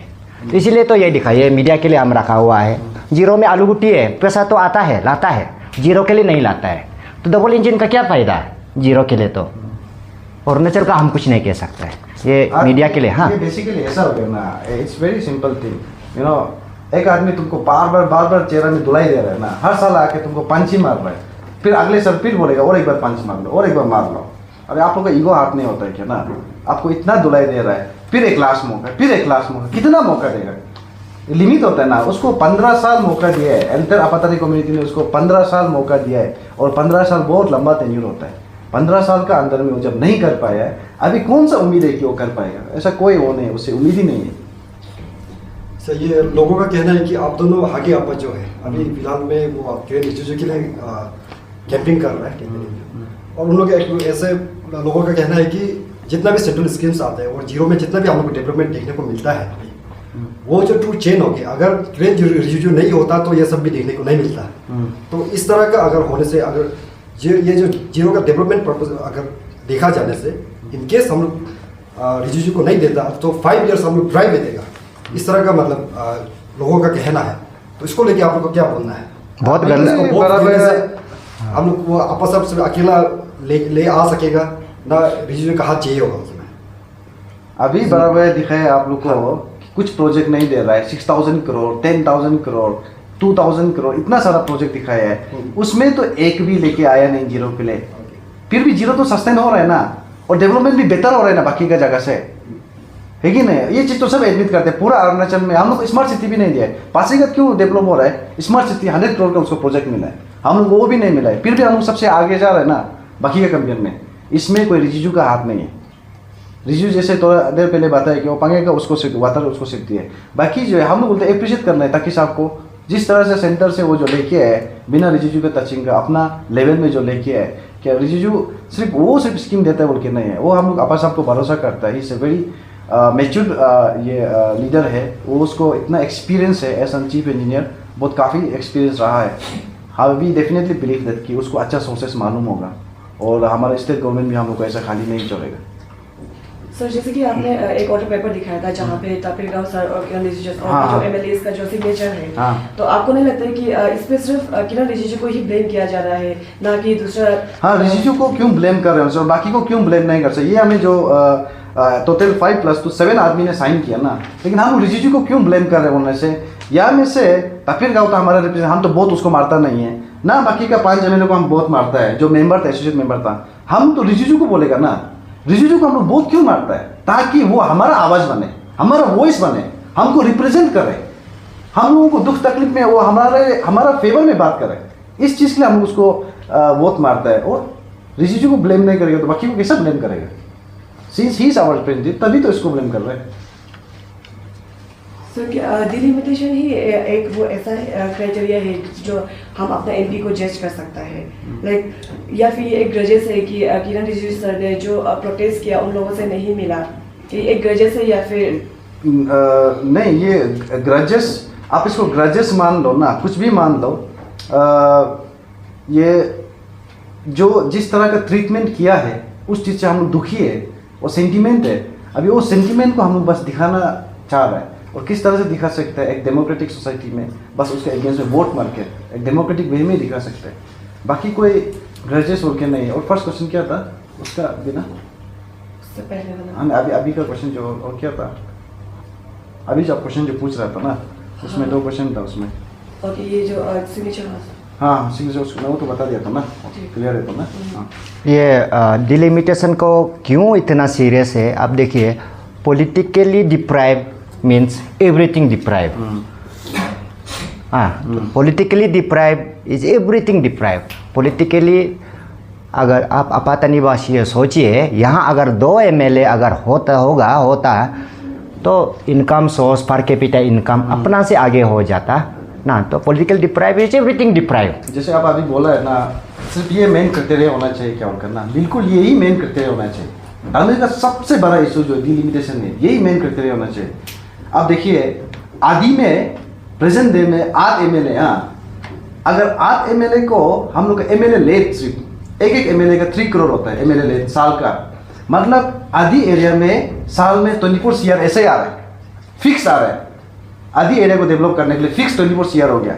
S1: इसीलिए तो ये दिखाइए मीडिया के लिए हम रखा हुआ है। जीरो में आलू गुट्टी है, पैसा तो आता है लाता है, जीरो के लिए नहीं लाता है, तो डबल इंजन का क्या फ़ायदा है जीरो के लिए? तो अरुणाचल का हम कुछ नहीं कह सकते हैं, ये मीडिया के लिए। हाँ,
S2: ये बेसिकली ऐसा हो गया ना, it's very simple thing, you know. एक आदमी तुमको बार बार चेहरा में धुलाई दे रहा है ना, हर साल आके तुमको पंच ही मार रहा है, फिर अगले साल फिर बोलेगा और एक बार पंच मार लो और एक बार मार लो। अरे आप लोग का ईगो हाथ नहीं होता है क्या ना? आपको इतना धुलाई दे रहा है, फिर एक लास्ट मौका, फिर एक लास्ट मौका, कितना मौका देगा? लिमिट होता है ना। उसको 15 साल मौका दिया है, एंटर अपातानी कम्युनिटी ने उसको 15 साल मौका दिया है, और 15 साल बहुत लंबा टेन्योर होता है। 15 साल का अंदर में वो जब नहीं कर पाया है, अभी कौन सा उम्मीद है कि वो कर पाएगा? ऐसा कोई वो नहीं, उससे उम्मीद ही नहीं है।
S6: सर ये लोगों का कहना है कि आप दोनों आगे आप जो है अभी फिलहाल में वो किरण रिजिजू के लिए कैंपिंग कर रहा है, और उन लोग ऐसे लोगों का कहना है कि जितना भी सेंट्रल स्कीम्स आते हैं और जीरो में जितना भी हम लोग को डेवलपमेंट देखने को मिलता है वो जो ट्रू चेन हो गया, अगर किरण रिजिजू नहीं होता तो ये सब भी देखने को नहीं मिलता। तो इस तरह का अगर होने से, अगर ये जो जीरो का डेवलपमेंट पर्पज अगर देखा जाने से, इन केस हम लोग रिजिजू को नहीं देता तो 5 ईयर्स हम लोग ड्राइव में देगा, इस तरह का मतलब लोगों का कहना है। तो इसको लेके आप लोग को क्या बोलना है?
S1: बहुत गलत।
S6: हम लोग वो आपस में अकेला ले आ सकेगा ना, रिजिजू का हाथ चाहिए होगा उसमें।
S2: अभी बराबर दिखाए आप लोग को कुछ प्रोजेक्ट नहीं दे रहा है, 6000 करोड़, 10,000 करोड़, 2000 करोड़, इतना सारा प्रोजेक्ट दिखाया है, उसमें तो एक भी लेके आया नहीं जीरो के लिए। फिर भी जीरो तो सस्टेन हो रहा है ना, और डेवलपमेंट भी बेहतर हो रहा है ना बाकी का जगह से, है कि नहीं? ये चीज़ तो सब एडमिट करते हैं। पूरा अरुणाचल में हम लोग स्मार्ट सिटी भी नहीं दिया है, पासीघाट क्यों डेवलप हो रहा है? स्मार्ट सिटी 100 करोड़ का उसको प्रोजेक्ट मिला है, हम लोग वो भी नहीं मिला है, फिर भी हम लोग सबसे आगे जा रहे हैं ना बाकी का कंपेयर में। इसमें कोई रिजिजू का हाथ नहीं है। रिजिजू जैसे थोड़ा देर पहले बताया कि वो पंगेगा उसको सिर्फ वाटर उसको सिर्फ दिया है, बाकी जो है हम लोग बोलते हैं अप्रिशिएट करना है ताकि साहब को जिस तरह से सेंटर से वो जो लेके आए बिना रिजिजू के टचिंग का अपना लेवल में जो लेके आए, क्या रिजिजू सिर्फ स्कीम देता है बोल के नहीं है, वो हम लोग आपस आपको भरोसा करता है। इस वेरी मेच्योर ये लीडर है, वो उसको इतना एक्सपीरियंस है एज एन चीफ इंजीनियर, बहुत काफ़ी एक्सपीरियंस रहा है। हाँ वी डेफिनेटली बिलीव दैट कि उसको अच्छा सोर्सेस मालूम होगा, और हमारा स्टेट गवर्नमेंट भी हम लोग को ऐसा खाली नहीं छोड़ेगा।
S3: सर जैसे कि आपने एक ऑर्डर पेपर दिखाया था जहाँ पे तापिर गांव सर और किरण रिजिजू और
S2: हाँ,
S3: जो एमएलएस का जो सिग्नेचर है,
S2: हाँ।
S3: तो आपको नहीं लगता है कि इस पे सिर्फ किरण रिजिजू को ही ब्लेम किया जा रहा है, ना कि दूसरा?
S2: हाँ, रिजिजू को क्यों ब्लेम कर रहे हैं और बाकी को क्यों ब्लेम नहीं कर सकते? ये हमें जो टोटल 5+2 आदमी ने साइन किया ना, लेकिन हम रिजिजू को क्यों ब्लेम कर रहे हैं? उनमें से या में से तापिर गांव था हमारा रिप्रेजेंट, हम तो बहुत उसको मारता नहीं है ना, बाकी का 5 एमएलए को हम बहुत मारता है, जो मेंबर था एसोसिएट मेंबर था, हम तो रिजिजू को बोलेगा ना। रिजिजू को हम लोग बहुत क्यों मारता है? ताकि वो हमारा आवाज़ बने, हमारा वॉइस बने, हमको रिप्रेजेंट करे, हम लोगों को दुख तकलीफ में वो हमारा फेवर में बात करे। इस चीज़ के लिए हम उसको वोट मारता है, और रिजिजू को ब्लेम नहीं करेगा तो बाकी को कैसा ब्लेम करेगा? Since he is our president, तभी तो इसको ब्लेम कर रहे हैं।
S3: सर डिलिमिटेशन ही एक वो ऐसा क्राइटेरिया है जो हम अपना एमपी को जज कर सकता है, लाइक या फिर ये एक ग्रजेस है कि किरण रिजिजू सर ने जो प्रोटेस्ट किया उन लोगों से नहीं मिला, ये एक ग्रजेस है या फिर
S2: नहीं? ये ग्रजेस, आप इसको ग्रजेस मान लो ना, कुछ भी मान लो, ये जो जिस तरह का ट्रीटमेंट किया है उस चीज़ से हम लोग दुखी है, वो सेंटीमेंट है। अभी वो सेंटीमेंट को हम लोग बस दिखाना चाह रहे हैं, और किस तरह से दिखा सकते हैं? एक डेमोक्रेटिक सोसाइटी में बस उसके अगेंस्ट में वोट मार के एक डेमोक्रेटिक वे में दिखा सकते हैं, बाकी कोई ग्रजेस हो के नहीं। और फर्स्ट क्वेश्चन क्या था उसका बिना?
S3: उससे पहले वाला?
S2: हाँ, अभी का क्वेश्चन जो और क्या था? अभी जो क्वेश्चन जो पूछ रहा था ना, उसमें 2 क्वेश्चन था उसमें।
S3: ओके, ये जो सिग्नेचर
S2: हाँ सिग्नेचर मैं वो तो बता दिया था ना, क्लियर है तो ना। हाँ
S1: ये डिलिमिटेशन को क्यों इतना सीरियस है? आप देखिए, politically deprive means everything deprive. हाँ, politically deprive is everything deprive. Politically अगर आप आपातनिवासी सोचिए, यहाँ अगर 2 MLA अगर होता तो income source per capita income अपना से आगे हो जाता ना। तो political deprive is everything deprive.
S2: जैसे आप अभी बोला है ना, सिर्फ ये मेन क्राइटेरिया होना चाहिए क्या और करना, बिल्कुल यही मेन क्राइटेरिया होना चाहिए। डालने का सबसे बड़ा इशू जो डिलिमिटेशन है, यही मेन क्राइटेरिया होना चाहिए। आप देखिए, आदि में प्रेजेंट डे में 8 MLA, अगर 8 MLA को हम लोग MLA लेट सिर्फ एक MLA का 3 करोड़ होता है MLA लेट साल का, मतलब आदि एरिया में साल में 24 CR ऐसे आ रहा है, फिक्स आ रहा है। आदि एरिया को डेवलप करने के लिए फिक्स 24 CR हो गया।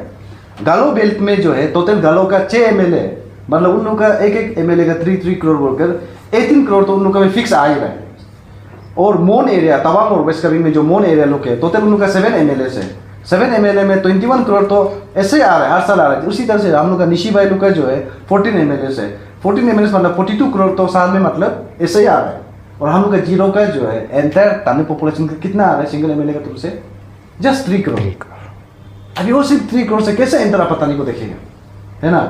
S2: गालो बेल्ट में जो है टोटल गालो का 6 MLA, मतलब उन लोगों का एक MLA का 3 करोड़ बोलकर 18 करोड़ तो उन लोगों का भी फिक्स आ ही रहा है। और मोन एरिया तवांग और वेस्ट कामेंग में जो मोन एरिया लोग है, टोटल उन लोग का 7 MLA है। 7 MLA में 21 करोड़ तो ऐसे आ रहा है, हर साल आ रहा है। उसी तरह से हम लोग का निशी भाई लोग का जो है 14 MLA है। 14 MLA मतलब 42 करोड़ तो साल में मतलब ऐसे ही आ रहा है। और हम लोग का जीरो का जो है एंटायर तामिल पॉपुलेशन का कितना आ रहा है सिंगल MLA का तरफ से? जस्ट 3 करोड़। अभी वो सिर्फ 3 करोड़ से कैसे एंटर पता को देखेगा, है ना?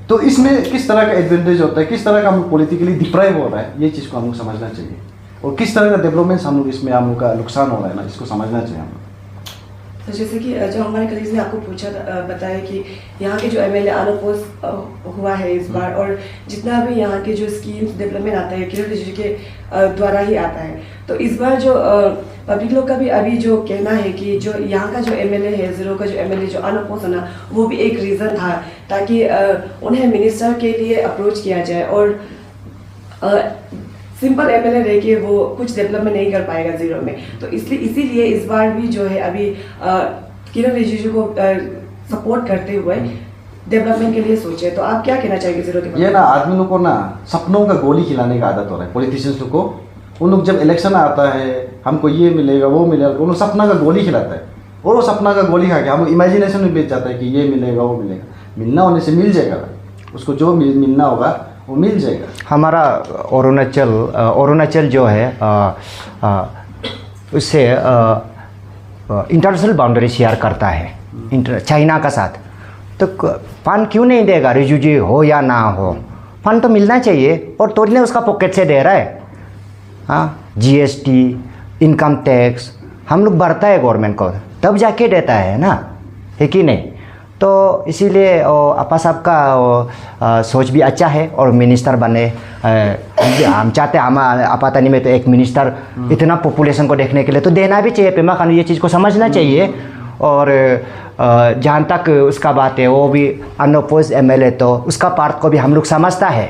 S2: तो इसमें किस तरह का एडवांटेज होता है, किस तरह का हम पॉलिटिकली डिप्राइव हो रहा है, ये चीज़ को हम लोग समझना चाहिए। और किस तरह का डेवलपमेंट हम लोग इसमें हम लोग का नुकसान हो रहा है ना, इसको समझना चाहिए हम लोग।
S3: तो जैसे कि जो हमारे कलीग्स ने आपको पूछा बताया कि यहाँ के जो MLA अनअपोज हुआ है इस बार, और जितना भी यहाँ के जो स्कीम्स डेवलपमेंट आता है किरण रिजिजू के द्वारा ही आता है। तो इस बार जो पब्लिक लोग का भी अभी जो कहना है कि जो यहाँ का जो MLA है, जीरो का जो MLA जो अनअपोज होना, वो भी एक रीज़न था ताकि उन्हें मिनिस्टर के लिए अप्रोच किया जाए। और सिंपल MLA रह के वो कुछ डेवलपमेंट नहीं कर पाएगा जीरो में। तो इसीलिए इस बार भी जो है अभी किरण रिजिजू को सपोर्ट करते हुए डेवलपमेंट के लिए सोचे। तो आप क्या कहना चाहेंगे जीरो के बारे में?
S2: ये ना आदमी लोग को ना सपनों का गोली खिलाने का आदत हो रहा है पॉलिटिशियंस लोग को। उन लोग जब इलेक्शन आता है, हमको ये मिलेगा वो मिलेगा, उन लोग सपना का गोली खिलाता है। और वो सपना का गोली खा के हम इमेजिनेशन में बेच जाता है कि ये मिलेगा वो मिलेगा। मिलना होने से मिल जाएगा, उसको जो मिलना होगा वो मिल जाएगा। हमारा
S1: अरुणाचल जो है उससे इंटरनेशनल बाउंड्री शेयर करता है चाइना का साथ। तो फंड क्यों नहीं देगा? रिफ्यूजी हो या ना हो, फंड तो मिलना चाहिए। और तो उसका पॉकेट से दे रहा है। हाँ, GST, इनकम टैक्स हम लोग भरता है गवर्नमेंट को, तब जाके देता है ना, है कि नहीं? तो इसीलिए आपा साहब का सोच भी अच्छा है और मिनिस्टर बने। हम चाहते हैं, हम आपातनी में तो एक मिनिस्टर इतना पॉपुलेशन को देखने के लिए तो देना भी चाहिए। पेमा खान ये चीज़ को समझना चाहिए। और जहाँ तक उसका बात है, वो भी अनअपोज MLA, तो उसका पार्ट को भी हम लोग समझता है।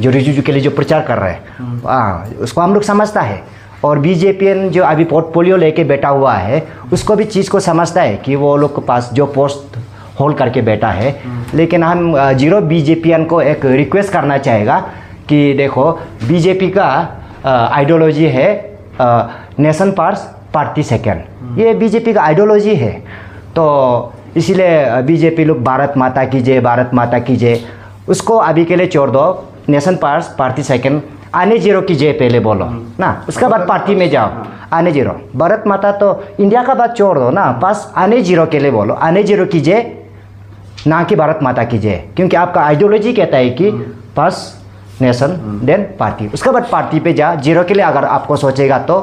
S1: जो रिजिजू के लिए जो प्रचार कर रहे हैं उसको हम लोग समझता है। और BJPN जो अभी पोर्टफोलियो लेके बैठा हुआ है, उसको भी चीज़ को समझता है कि वो लोग के पास जो पोस्ट होल्ड करके बैठा है। लेकिन हम जीरो BJPN को एक रिक्वेस्ट करना चाहेगा कि देखो, BJP का आइडियोलॉजी है नेशन फर्स्ट पार्टी सेकेंड, ये BJP का आइडियोलॉजी है। तो इसीलिए BJP लोग भारत माता की जय, भारत माता की जय, उसको अभी के लिए छोड़ दो। नेशन फर्स्ट पार्टी सेकेंड, आने जीरो की जय पहले बोलो ना, उसका बाद पार्टी में जाओ। आने जीरो, भारत माता तो इंडिया का बात छोड़ दो ना, बस आने जीरो के लिए बोलो, आने जीरो की जय, ना कि भारत माता की जय। क्योंकि आपका आइडियोलॉजी कहता है कि फर्स्ट नेशन देन पार्टी, उसके बाद पार्टी पे जा। जीरो के लिए अगर आपको सोचेगा तो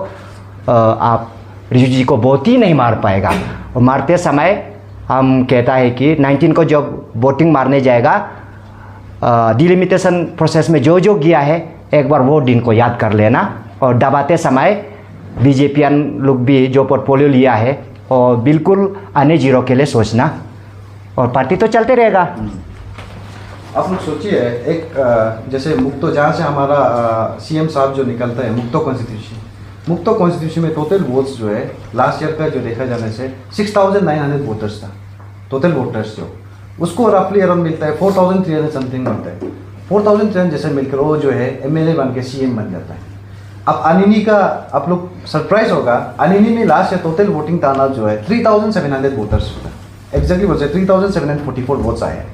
S1: आप रिजिजू जी को बहुत ही नहीं मार पाएगा। और मारते समय हम कहता है कि 19 को जब वोटिंग मारने जाएगा, डिलिमिटेशन प्रोसेस में जो जो गया है, एक बार वो दिन को याद कर लेना। और दबाते समय BJPN लोग भी जो पोर्टफोलियो लिया है, और बिल्कुल आने जीरो के लिए सोचना, और पार्टी तो चलते रहेगा।
S2: आप लोग सोचिए, एक जैसे मुक्तो, जहाँ से हमारा CM साहब जो निकलता है, मुक्तो कॉन्स्टिट्यूशन में टोटल वोट्स जो है लास्ट ईयर का जो देखा जाने से 6900 वोटर्स था टोटल वोटर्स, जो उसको रफली अराउंड मिलता है 4300 समथिंग मिलता है। 4300 जैसे मिलकर वो जो है MLA बन के CM बन जाता है। अब अनिनी का आप लोग सरप्राइज होगा, अनिनी में last year total voting turnout जो है 3700 वोटर्स होता है। एग्जैक्टली बोलते हैं 3744 वोट्स आए हैं।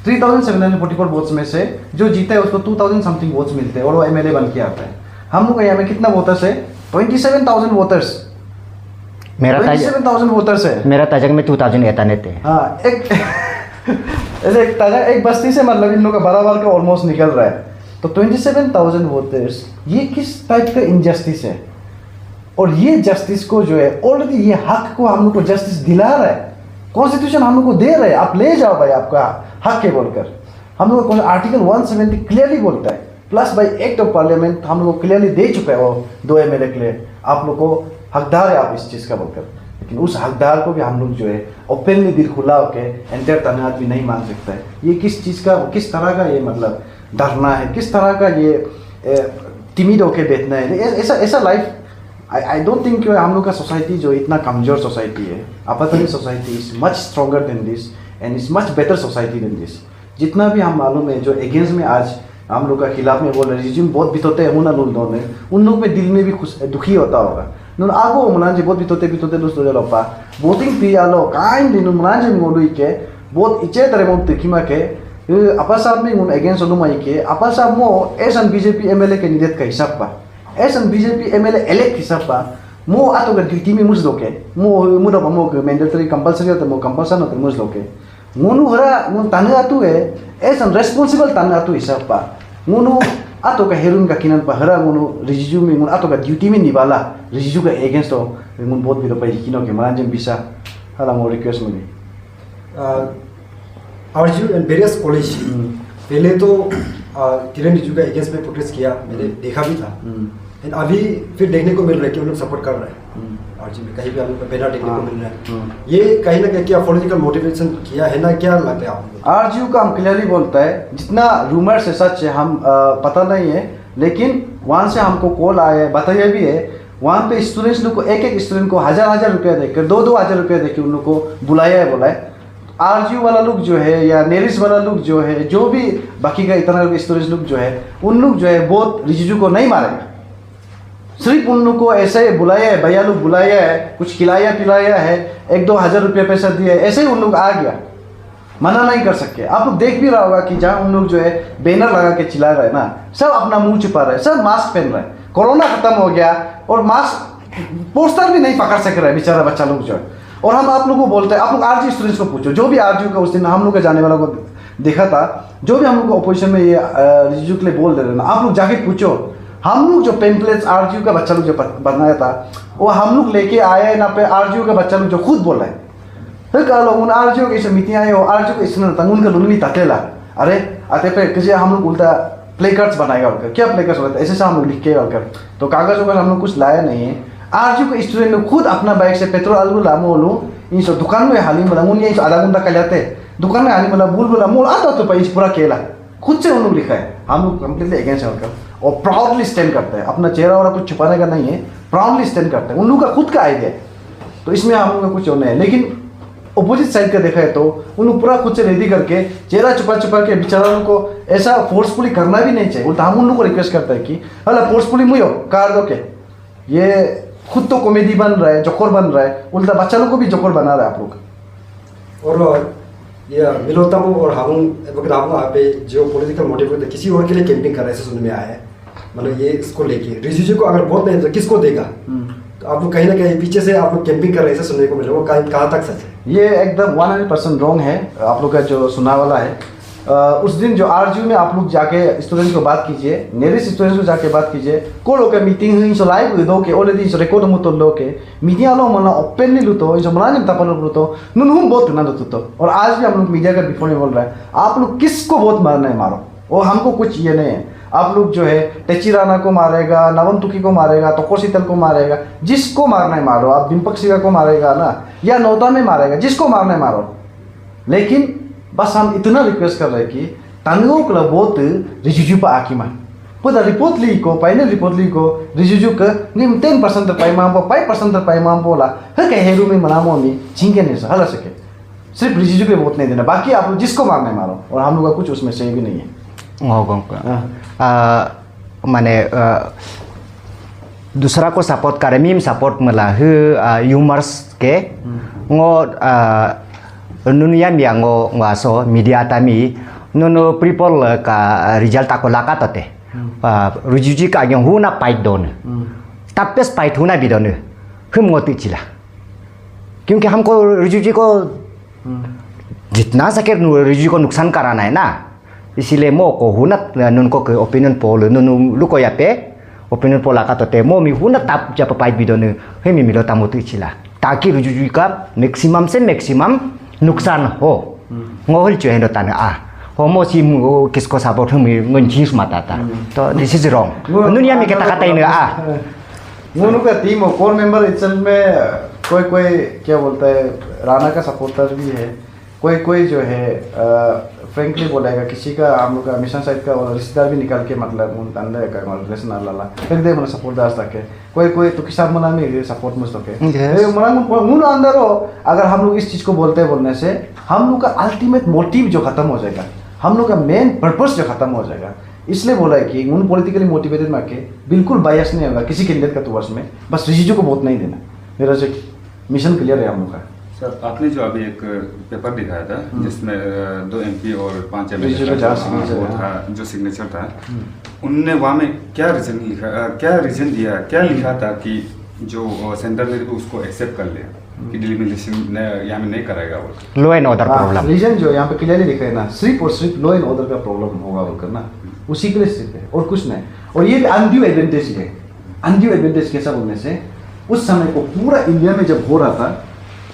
S2: 3744 वोट्स में से जो जीता है उसको 2000 समथिंग वोट्स मिलते हैं और वो एमएलए बन के आता है। हम लोग यहाँ में कितना वोटर्स है? 27,000 वोटर्स।
S1: मेरा
S2: 27,000 वोटर्स है।
S1: मेरा ताजंग में 2008 थे।
S2: हाँ, एक ऐसे एक बस्ती से मतलब इन लोगों का बराबर का ऑलमोस्ट निकल रहा है। तो 27,000 वोटर्स, ये किस टाइप का इनजस्टिस है? और ये जस्टिस को जो है ऑलरेडी ये हक को हम लोग को जस्टिस दिला रहा है, कॉन्स्टिट्यूशन हम लोग को दे रहे हैं, आप ले जाओ भाई आपका हक है बोलकर। हम लोग को आर्टिकल 170 क्लियरली बोलता है, plus by act of parliament हम लोग को क्लियरली दे चुका है वो 2 एमएलए के लिए, आप लोग को हकदार है आप इस चीज़ का बोलकर। लेकिन उस हकदार को भी हम लोग जो है ओपनली दिल खुला होकर एंटायर तने आदमी नहीं मान सकता है। ये किस चीज़ का, किस तरह का ये मतलब डरना है, किस तरह का ये टिमिड होकर बैठना है, ऐसा ऐसा लाइफ आई डोंट थिंक हम लोग का सोसाइटी जो इतना कमज़ोर सोसाइटी है, आपातकालीन society is much stronger than this and is much better society than this. जितना भी हम मालूम है जो अगेंस्ट में आज हम लोग का खिलाफ में बोल रहे रिज्यूम बहुत बितोते हैं उन लोग में, उन लोग में दिल में भी खुश दुखी होता होगा। nun ako mulanje bot bitote lus do lopa voting pi alo kain din mulanje ngolui ke bot iche tare mon tikima ke apa sab में उन अगेंस्ट नु माई के apa sab mo एसन बीजेपी एमएलए कैंडिडेट का हिसाब पा एसन BJP MLA elect हिसाब पा mo ato ga duty में मुझ लोके mo da mo mandatory compulsory त mo कंपलसन त मुझ लोके ngunu hara ngun tanu atu e एसन रेस्पोंसिबल तनु atu हिसाब पा ngunu ato ka herun ka kinan pa hara ngunu Rijiju में ngun ato ka ड्यूटी में निवाला रिजिजू का अगेंस्ट हो ngun बहुत भी पाई किनो के मरांजम बिसा हाला मो रिक्वेस्ट मुझे
S6: आरजू एंड वेरियस कॉलेज पहले तो किरण रिजिजू का अगेंस्ट में प्रोटेस्ट किया, मैंने देखा भी था एंड अभी फिर देखने को मिल रहा है कि उन लोग सपोर्ट कर रहे हैं आरजू में, कहीं भी हम लोग बैनर देखने को मिल रहा है। ये कहीं ना कहीं क्या पॉलिटिकल मोटिवेशन किया है ना, क्या लगता है आपको?
S2: आरजू का हम क्लियरली बोलता है, जितना रूमर से सच है हम पता नहीं है, लेकिन वहाँ से हमको कॉल आया है, बताया भी है, वहाँ पे स्टूडेंट्स लोग को एक स्टूडेंट को 1000 रुपया देकर 2,000 रुपया देकर उन लोग को बुलाया है। बोला है आरजू वाला लोग जो है या नेरिस वाला लोग जो है, जो भी बाकी का इतना स्टूडेंट्स लोग जो है, उन लोग जो है बहुत रिजिजू को नहीं मारेगा, सिर्फ उन लोग को ऐसे बुलाया है, भैया लोग बुलाया है, कुछ खिलाया पिलाया है, 1-2 हज़ार रुपया पैसा दिया है, ऐसे ही उन लोग आ गया, मना नहीं कर सकते। आप लोग देख भी रहा होगा कि जहाँ उन लोग जो है बैनर लगा के चिल्ला रहे हैं ना, सब अपना मुंह छुपा रहे हैं, सब मास्क पहन रहे हैं, कोरोना खत्म हो गया और मास्क पोस्टर भी नहीं पकड़ सक रहे बेचारा बच्चा लोग जो है। और हम आप लोग को बोलते हैं, आप लोग आरजू स्टूडेंट्स को पूछो, जो भी आरजू का उस दिन हम लोग के जाने वाला को देखा था, जो भी हम लोग को अपोजिशन में ये रिजिजू के लिए बोल दे रहे ना, आप लोग जाके पूछो, हम लोग जो पेम्पलेट्स आरजू का बच्चा लोग जो बनाया था वो हम लोग लेके आए ना पे आरजू का बच्चा लोग जो खुद बोल रहे हैं, फिर कह लो उन आरजू के मीटिंग आए हो आरजू के इसने तंगुन का लुनली तकेला, अरे आते पे किसी हम लोग उल्टा प्ले कार्ड्स बनाएगा बोलकर, क्या प्ले कार्ड्स होता है ऐसे से हम लोग लिख के बोलकर, तो कागज वगैरह हम लोग कुछ लाया नहीं है। आरजू के स्टूडेंट लोग खुद अपना बाइक से पेट्रोल आलू लामो लो इन सब दुकान में हाली मला मुन ये आधा घंटा का जाते दुकान में हाली मला बुल बुला मोल आता तो पैसे पूरा केला खुद से उन लोग लिखा है। हम लोग कंप्लीटली अगेंस्ट है उनका और प्राउडली स्टैंड करते हैं, अपना चेहरा और कुछ छुपाने का नहीं है, प्राउडली स्टैंड करते हैं, उन लोग का खुद का आइडिया है, तो इसमें हम लोग का कुछ नहीं है। लेकिन अपोजिट साइड का देखा है तो उन लोग पूरा खुद से रेडी करके चेहरा छुपा के बेचारा को ऐसा फोर्सफुली करना भी नहीं चाहिए। उल्टा हम उन लोग को रिक्वेस्ट करते हैं कि हला फोर्सफुली मुझे कार दो के, ये खुद तो कॉमेडी बन रहा है, जोकर बन रहा है, उल्टा बच्चा लोग को भी जोकर बना रहा है आप लोग।
S6: और ये मिलोतम और हम वहाँ पे जो पॉलिटिकल मोटिव होते किसी और के लिए कैंपिंग कर रहे हैं सुनने में आया है, मतलब ये इसको लेके रिजिजू को अगर वोट नहीं तो किसको देगा, तो आप लोग कहीं ना कहीं पीछे से आप लोग कैंपिंग कर रहे हैं सुनने को मिले, वो कहाँ तक सच है?
S2: ये एकदम 100% रॉन्ग है आप लोग का जो सुना वाला है। उस दिन जो आरजू में आप लोग जाके स्टूडेंट्स को बात कीजिए, नेरिस स्टूडेंट्स को जाके बात कीजिए, को लोग का मीटिंग हुई सो लाइव दो के ऑलरेडी सो रिकॉर्ड मुतो लो के मीडिया लो मना ओपनली लुतो इस मना तपन लुतो नुन हम बहुत ना तो। और आज भी हम लोग मीडिया का बिफोर में बोल रहे हैं, आप लोग किसको बहुत मारना है मारो, वो हमको कुछ ये नहीं है। आप लोग जो है टेची राणा को मारेगा, नवन तुकी को मारेगा, तोको शीतल को मारेगा, जिसको मारना है मारो, आप दीपक सिंह को मारेगा ना या नौता में मारेगा, जिसको मारना है मारो। लेकिन बस हम इतना रिक्वेस्ट कर रहे हैं कि तंगो क्लब बहुत रिजिजू पर आकी मां पुदा रिपोर्ट ली को पहले रिपोर्ट ली को रिजिजू का निम 10% पाई मांपो 5% पाई मांपो ला हर कहीं हेरू में मनामो में चिंके नहीं हला सके, सिर्फ रिजिजू पे वोट नहीं देना, बाकी आप लोग जिसको मारना है मारो, और हम लोग का कुछ उसमें सही भी नहीं है।
S1: माने दूसरा को सपोर्ट करे मीम सपोर्ट मला ह्यूमर्स के nunia miango ngaso media tami nono people ka result ako lakatote rujuji ka yang huna pait don tapes pait huna bidon हम मोती चिला क्योंकि हमको रिजू जी को जितना सके रिजू को नुकसान कराना है ना इसीलिए मो को हुनत नुनको के ओपिनियन पोल नुनु लुको या पे ओपिनियन पोल आका तो ते मो मी हुनत ताप जब पाइट बिदोन हे मी मिलो तामोती चिला ताकि रिजू जी का मैक्सिमम से मैक्सिमम नुकसान हो ngohol चुहे नो ताने आ होमो सिम किसको सपोर्ट हम ngंचीस माता था तो दिस इज रॉन्ग नुनिया में कहता कहता इन आ
S2: उन्होंने का टीम और कोर मेंबर इचल में कोई कोई क्या बोलता है राणा का सपोर्टर भी है कोई जो है फ्रेंकली बोलेगा किसी का हम लोग का मिशन साइड का और रिश्तेदार भी निकाल के मतलब उन अंदर का रिलेशन अल्लाह फिर दे मतलब सपोर्ट दास तक कोई तो किसान मना में सपोर्ट मुझ तक है मना मुन अंदर हो अगर हम लोग इस चीज़ को बोलने से हम लोग का अल्टीमेट मोटिव जो खत्म हो जाएगा हम लोग का मेन पर्पस जो खत्म हो जाएगा इसलिए बोला है कि उन पॉलिटिकली मोटिवेटेड में के बिल्कुल बायस नहीं होगा किसी कैंडिडेट का टुवर्ड्स में बस रिजिजू को वोट नहीं देना मेरा जो मिशन क्लियर है हम लोग का
S5: सर आपने जो अभी एक पेपर दिखाया था जिसमें 2 MP और 5
S2: रिजिजू का जहाँ signature
S5: वो
S2: है।
S5: था जो सिग्नेचर था उनने वहाँ में क्या रीजन दिया क्या लिखा था कि जो सेंटर ने तो उसको एक्सेप्ट कर लिया कि डिलिमिटेशन यहाँ में नहीं कराएगा वो
S1: लो एंड ऑर्डर प्रॉब्लम
S2: रीजन जो यहाँ पे क्लियरली दिख रहा है ना सिर्फ और सिर्फ लॉ एंड ऑर्डर का प्रॉब्लम होगा बोलकर ना उसी के लिए सिर्फ है और कुछ नहीं और ये अनड्यू एडवांटेज है अनड्यू एडवांटेज कैसा बोलने से उस समय को पूरा इंडिया में जब हो रहा था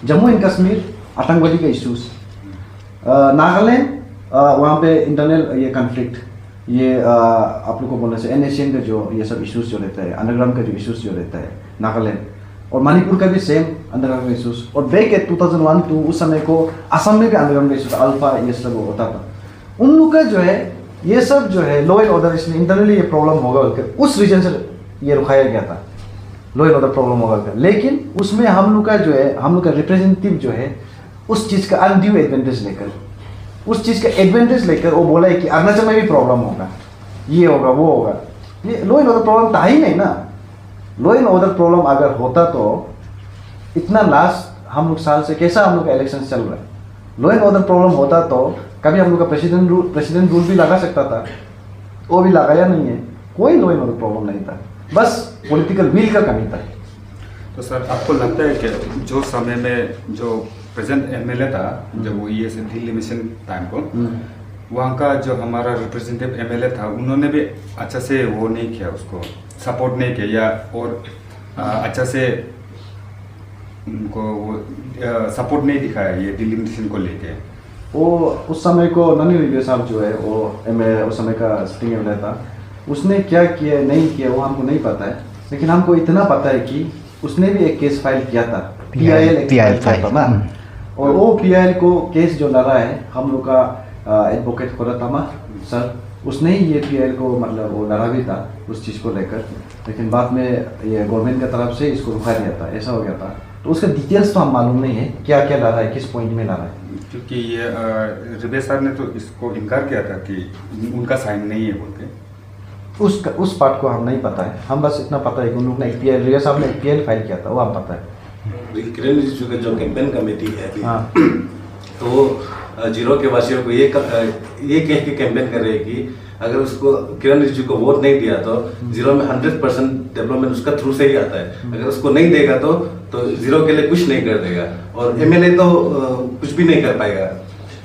S2: जम्मू एंड कश्मीर आतंकवादी का इश्यूज नागालैंड वहाँ पे इंटरनल ये कन्फ्लिक्ट ये आप लोग को बोलने से NACN का जो ये सब इश्यूज जो रहता है अंडरग्राउंड का जो इश्यूज जो रहता है नागालैंड और मणिपुर का भी सेम अंडरग्राउंड का इश्यूज और बैक एट 2001 उस समय को असम में भी अंडरग्राउंड का इश्यूज अल्फा ये सब होता था उन लोग का जो है ये सब जो है लॉ एंड ऑर्डर इसलिए इंटरनली ये प्रॉब्लम होगा बोलकर उस रीजन से ये रुकाया गया था लॉ एंड ऑर्डर प्रॉब्लम होगा बोलकर लेकिन उसमें हम लोग का जो है हम लोग का रिप्रेजेंटेटिव जो है उस चीज़ का अनड्यू एडवांटेज लेकर उस चीज़ का एडवांटेज लेकर वो बोला है कि अरुणाचल में भी प्रॉब्लम होगा ये होगा वो होगा ये लॉ एंड ऑर्डर प्रॉब्लम था ही नहीं ना लॉ एंड ऑर्डर प्रॉब्लम अगर होता तो इतना लास्ट हम लोग साल से कैसा हम लोग का इलेक्शन चल रहा है लॉ एंड ऑर्डर प्रॉब्लम होता तो कभी हम लोग का प्रेसिडेंट रूल भी लगा सकता था वो भी लगाया नहीं है कोई लॉ एंड ऑर्डर प्रॉब्लम नहीं था बस पॉलिटिकल विल का कमी था
S5: तो सर आपको लगता है कि जो समय में जो प्रेजेंट MLA था जब वो ये दिल्ली मिशन टाइम को वहाँ का जो हमारा रिप्रेजेंटेटिव MLA था उन्होंने भी अच्छा से वो नहीं किया उसको सपोर्ट नहीं किया या और अच्छा से उनको वो सपोर्ट नहीं दिखाया ये दिल्ली मिशन को लेके
S2: वो उस समय को ननी रिव्यू साहब जो है वो उस समय का सिटिंग MLA था उसने क्या किया नहीं किया वो हमको नहीं पता है लेकिन हमको इतना पता है कि उसने भी एक केस फाइल किया था PIL फाइल ना और वो PIL को केस जो लड़ा है हम लोग का एडवोकेट खोरातामा सर उसने ही ये PIL को मतलब वो लड़ा भी था उस चीज़ को लेकर लेकिन बाद में ये गवर्नमेंट की तरफ से इसको रुका दिया था ऐसा हो गया था तो उसका डिटेल्स तो हम मालूम नहीं है क्या क्या लड़ा है किस पॉइंट में लड़ा है
S5: क्योंकि ये रिबे सर ने तो इसको इनकार किया था कि उनका साइन नहीं है बोल के
S2: उस पार्ट को हम नहीं पता है हम बस इतना पता है कि उन लोग ने एक PIL रिया साहब ने एक PIL फाइल किया था वो हम पता है
S7: किरण रिजिजू का जो कैंपेन कमेटी है अभी
S2: हाँ
S7: तो वो जीरो के वासियों को ये कह के कैंपेन कर रहे हैं कि अगर उसको किरण रिजिजू को वोट नहीं दिया तो जीरो में 100% डेवलपमेंट उसका थ्रू से ही आता है अगर उसको नहीं देगा तो जीरो के लिए कुछ नहीं कर देगा और MLA तो कुछ भी नहीं कर पाएगा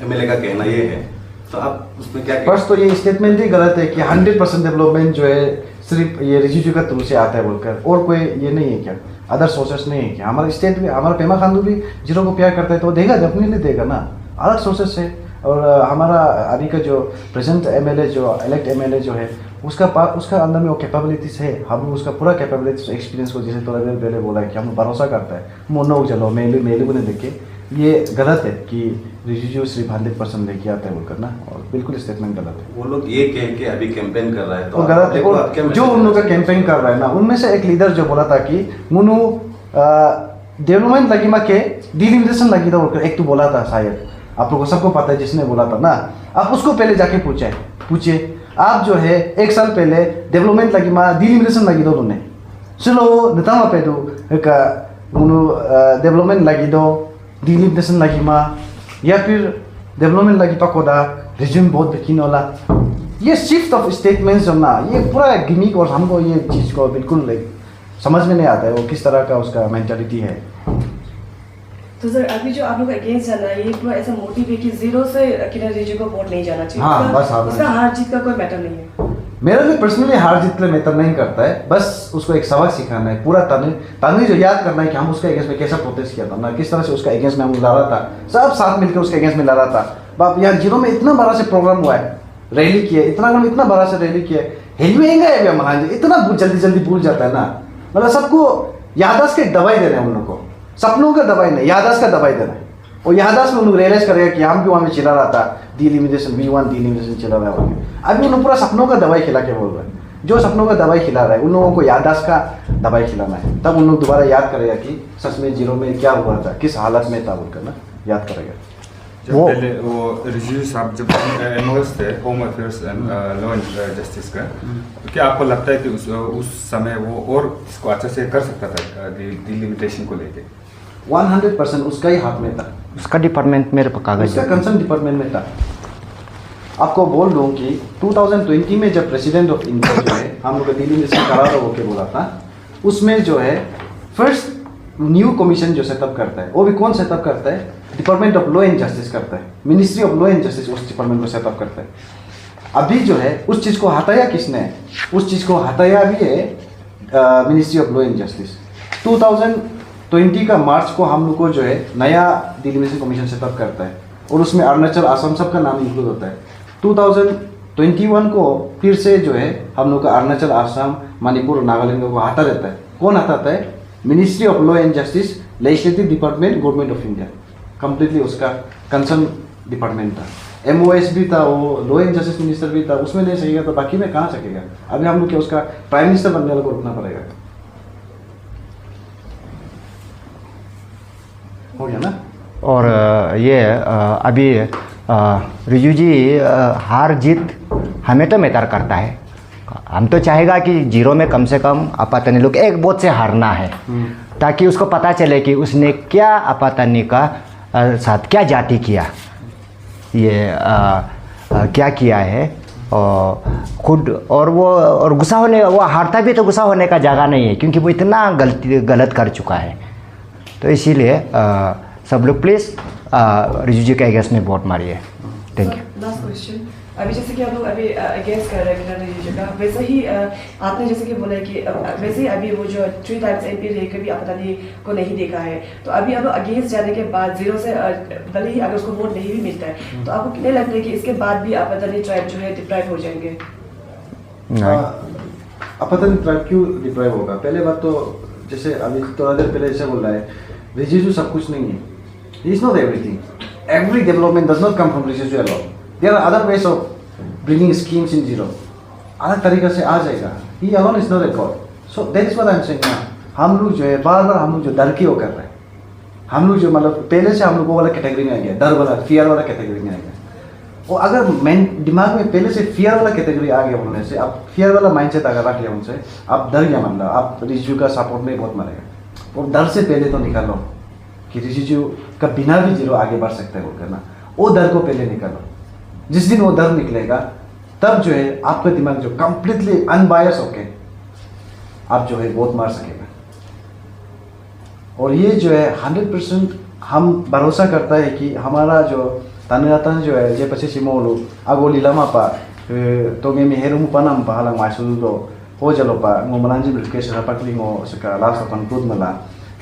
S7: MLA का कहना ये है तो आप उसमें क्या
S2: फर्स्ट तो ये स्टेटमेंट ही गलत है कि 100% डेवलपमेंट जो है सिर्फ ये रिजिजू का थ्रू से आता है बोलकर और कोई ये नहीं है क्या अदर सोर्सेस नहीं है क्या हमारा स्टेट भी हमारा पेमा खांडू भी जीरो को प्यार करता है तो देगा डेफिनेटली देगा ना अलग सोर्सेस है और हमारा अभी का जो प्रेजेंट MLA जो इलेक्ट MLA जो है उसका अंदर में वो कैपेबिलिटीज है हम उसका पूरा कैपेबिलिटीज एक्सपीरियंस को जैसे थोड़ा देर पहले बोला है कि हम भरोसा करता है मोनो चलो मेलू को नहीं देखे ये गलत है कि रिजिजू सिर्फ 100% लेके आता है बोलकर ना और बिल्कुल स्टेटमेंट गलत है
S7: वो लोग ये कह के अभी कैंपेन कर रहा है
S2: तो गलत है और जो उन लोग का कैंपेन कर रहा है ना उनमें से एक लीडर जो बोला था कि मुनु डेवलपमेंट लगी मा के डिलिमिटेशन लगी था बोलकर एक तो बोला था शायद आप लोगों को सबको पता है जिसने बोला था ना आप उसको पहले जाके पूछे आप जो है 1 साल पहले डेवलपमेंट लगी मा डिलिमिटेशन लगी दो उन्होंने चलो नता पे दो डेवलपमेंट लगी दो डिलिमिटेशन लगी मा या फिर डेवलपमेंट लगी पकोदा रिज्यूम बहुत बिकिन वाला, ये शिफ्ट ऑफ स्टेटमेंट्स जो ना ये पूरा गिमिक, और हमको ये चीज़ को बिल्कुल लाइक समझ में नहीं आता है वो किस तरह का उसका मेंटालिटी है।
S3: तो सर अभी जो आप लोग अगेंस्ट जाना है ये पूरा ऐसा मोटिव है कि जीरो से किरण रिजिजू को वोट नहीं जाना चाहिए।
S2: हाँ, बस हाँ,
S3: उसका हार जीत का कोई मैटर नहीं है।
S2: मेरा भी पर्सनली हार जीत में मैटर नहीं करता है, बस उसको एक सबक सिखाना है, पूरा तानी जो याद करना है कि हम उसके अगेंस्ट में कैसा प्रोटेस्ट किया था ना, किस तरह से उसका अगेंस्ट में हम लड़ा था, सब साथ मिलकर उसके अगेंस्ट में लड़ा था। बाप यहाँ जीरो में इतना बड़ा से प्रोग्राम हुआ है, रैली किया, इतना बड़ा से रैली किया, हेलमेंगा महाराज इतना जल्दी भूल जाता है ना, मतलब सबको याददाश्त के दवाई दे रहे हैं उन लोग को, सपनों का दवाई नहीं, याददाश्त का दवाई दे रहे हैं। और याददाश्त में उन लोग रियलाइज करेगा कि हम क्यों हमें चिल्ला रहा था डिलिमिटेशन V1 डिलिमिटेशन चला रहा है, अभी उन लोग पूरा सपनों का दवाई खिला के बोल रहे हैं। जो सपनों का दवाई खिला रहा है उन लोगों को याददाश्त का दवाई खिलाना है, तब उन लोग दोबारा याद करेगा कि सच में जीरो में क्या हुआ था, किस हालत में था बोलकर ना याद करेगा।
S5: जब पहले वो रिजिजू साहब जब एमओएस थे, home affairs and law and justice का, तो क्या आपको लगता है कि उस समय वो और इसको अच्छा से कर सकता था डिलिमिटेशन को लेके?
S2: 100% उसका ही हाथ में था,
S1: उसका डिपार्टमेंट मेरे पर कागज
S2: उसका कंसर्न डिपार्टमेंट में था। आपको बोल दूं कि 2020 में जब प्रेसिडेंट ऑफ इंडिया जो है हम लोग डिलिमिटेशन करा रहा होके बोला था, उसमें जो है फर्स्ट न्यू कमीशन जो सेटअप करता है, वो भी कौन सेटअप करता है? Department of law and justice करता है, ministry of law and justice उस डिपार्टमेंट को सेटअप करता है। अभी जो है उस चीज़ को हटाया किसने? उस चीज़ को हटाया भी है ministry of law and justice. 2020 का मार्च को हम लोग को जो है नया डिलिमिटेशन कमीशन सेटअप करता है, और उसमें अरुणाचल, असम सब का नाम इंक्लूड होता है। 2021 को फिर से जो है हम लोग का अरुणाचल, असम, मणिपुर और नागालैंड को हटा देता है। कौन हटाता है? Ministry of law and justice, legislative department, government of India, completely उसका कंसर्न डिपार्टमेंट था। MOS भी था, वो लॉ एंड जस्टिस मिनिस्टर भी था, उसमें नहीं सकेगा तो बाकी में कहाँ सकेगा? अभी हम लोग क्या उसका प्राइम मिनिस्टर बनने वाले को रुकना पड़ेगा। हो गया ना?
S1: और ये अभी रिजू जी हार जीत हमें तो मैटर करता है, हम तो चाहेगा कि जीरो में कम से कम आपातनी लोग एक वोट से हारना है, ताकि उसको पता चले कि उसने क्या आपातनी का साथ क्या जाति किया, ये क्या किया है, और खुद और वो और गुस्सा होने, वो हारता भी तो गुस्सा होने का जगह नहीं है, क्योंकि वो इतना गलत कर चुका है। तो इसीलिए सब लोग प्लीज़ रिजू जी के अगेंस्ट में वोट मारिए। Thank you.
S3: लास्ट क्वेश्चन, अभी जैसे कि आप लोग अभी अगेंस्ट कर रहे हैं किरण रिजिजू का, वैसे ही आपने जैसे कि बोला कि वैसे ही अभी वो जो 3 टाइम्स MP रहकर भी आपातनी को नहीं देखा है, तो अभी अब अगेंस्ट जाने के बाद जीरो से भले ही अगर उसको वोट नहीं भी मिलता है, तो आपको कितने लगता है कि इसके बाद भी आपातनी ट्राइब जो है डिप्राइव हो जाएंगे?
S2: आपातनी ट्राइब क्यों डिप्राइव होगा? पहले बात तो जैसे अभी थोड़ा देर पहले जैसे बोल रहा है, रिजिजू सब कुछ नहीं है, he is not everything. Every development does not come from Rijizu alone. There are other ways of bringing schemes in zero. अलग तरीके से आ जाएगा। He alone is not a god. So that is what I am saying now. हम लोग जो है बार हम लोग जो डर के वो कर रहे हैं, हम लोग जो मतलब पहले से हम लोग वो वाला कैटेगरी में आ गया, डर वाला, फियर वाला कैटेगरी में आ गया। और अगर दिमाग में पहले से फियर वाला कैटेगरी आ गया बोलने से, आप फियर वाला माइंडसेट अगर रख लिया उनसे, आप डर गया मतलब आप रिजिजू का सपोर्ट में बहुत मरेगा। और डर से पहले तो निकालो कि रिजिजू का बिना भी जीरो आगे बढ़ सकता है बोलकर ना, वो डर को पहले निकालो। जिस दिन वो डर निकलेगा तब जो है आपका दिमाग जो कंप्लीटली अनबायस होके आप जो है वोट मार सकेगा। और ये जो है 100% हम भरोसा करता है कि हमारा जो तनरातन जो है जे पचे सिमोलो आगो लीलामा पा तो में हेरुम पनम पा हला माइसुल दो हो जलो पा ngो मनांजी रिकेश रापकली ngो सका लास्ट कंक्लूड मला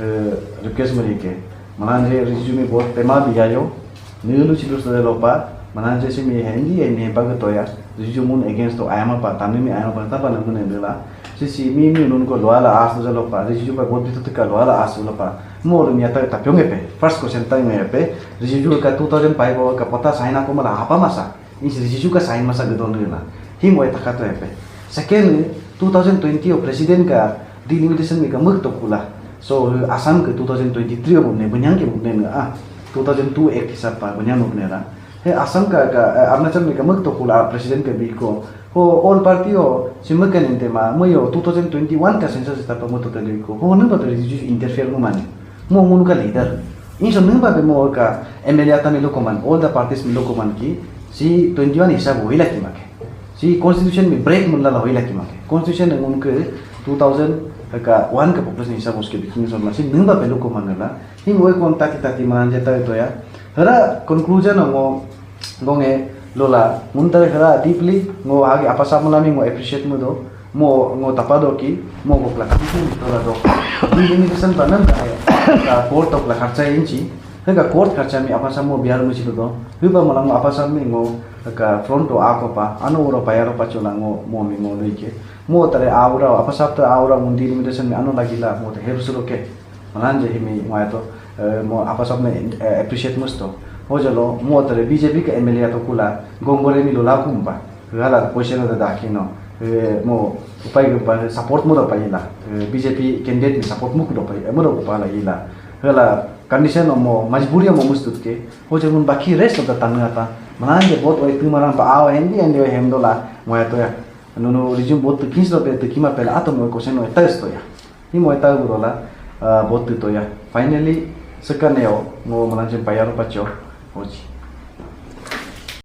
S2: रिकेश मरिके मनांजे रिज्यूमे बहुत तेमा बियायो नीलु चिलुस दे लोपा मनांजे से में हेंदी एने बग तोया रिज्यूमन अगेंस्ट तो आयामा पा तामी में आयामा पा तपा नंगने देला सिसी मी उनको लोला आस जलो पा रिज्यू पा बहुत बितु का लोला आस लोपा मोर मिया ता ताप्योंगे पे फर्स्ट क्वेश्चन ता में पे रिज्यू का 2005 का पता साइन को मला हापा मासा इस रिज्यू का साइन मासा गदोन ना ही मोय तका तो पे सेकंड 2020 ओ प्रेसिडेंट का डिलिमिटेशन में का मुक्त तो खुला सो असम के 2023 बुने बन्यांग के बुने ना 2002 एक हिसाब पा बन्यांग बुने ना है असम का अरुणाचल में का मुक्त तो खुला प्रेसिडेंट के बिल को हो ऑल पार्टी हो सिमकन इंते मा मयो 2021 का सेंसस स्टाप मतो तले को हो न बतो रिजिजू इंटरफेयर को माने मो मुनु का leader in so nung ba be mo ka MLA ata mi lokoman all the parties mi lokoman ki si 21 hisab hoila ki make si constitution mi break mun la hoila ki make constitution ngun ke 2000 ka 1 ka population hisab uske bikin so ma si nung ba be lokoman la hi moi kon tati man jeta to ya hara conclusion ngo ngonge lola muntar hara deeply ngo agi apa samulami ngo appreciate mo do mo ngo tapado ki mo ko klakasi to la do limitation banan ka court of la kharcha inchi ka court kharcha mi apa samo biar mo chilo do hiba malang apa sam ngo ka front to ako pa ano oro pa yaro pa chola ngo mo mi mo leke mo tare aura apa sapta aura mundi limitation mi ano lagila mo te hebsulo ke malanje himi mo to mo apa samne appreciate musto ho jalo mo tare BJP ka MLA to kula gongore mi lola kumpa gala position da dakino mo upai ke support mo da paila BJP candidate mi support mo ko pai mo ro pa la ila gala condition mo majburi mo mustut ke ho jalo baki rest of the tanata malanje bot oi tu maran pa aw hendi ende hemdola mo to ya no resume bot kins do pe kima pe ato mo ko seno test to ya ni mo ta urola bot to ya finally sekaneo mo malanje payaro pacho hoji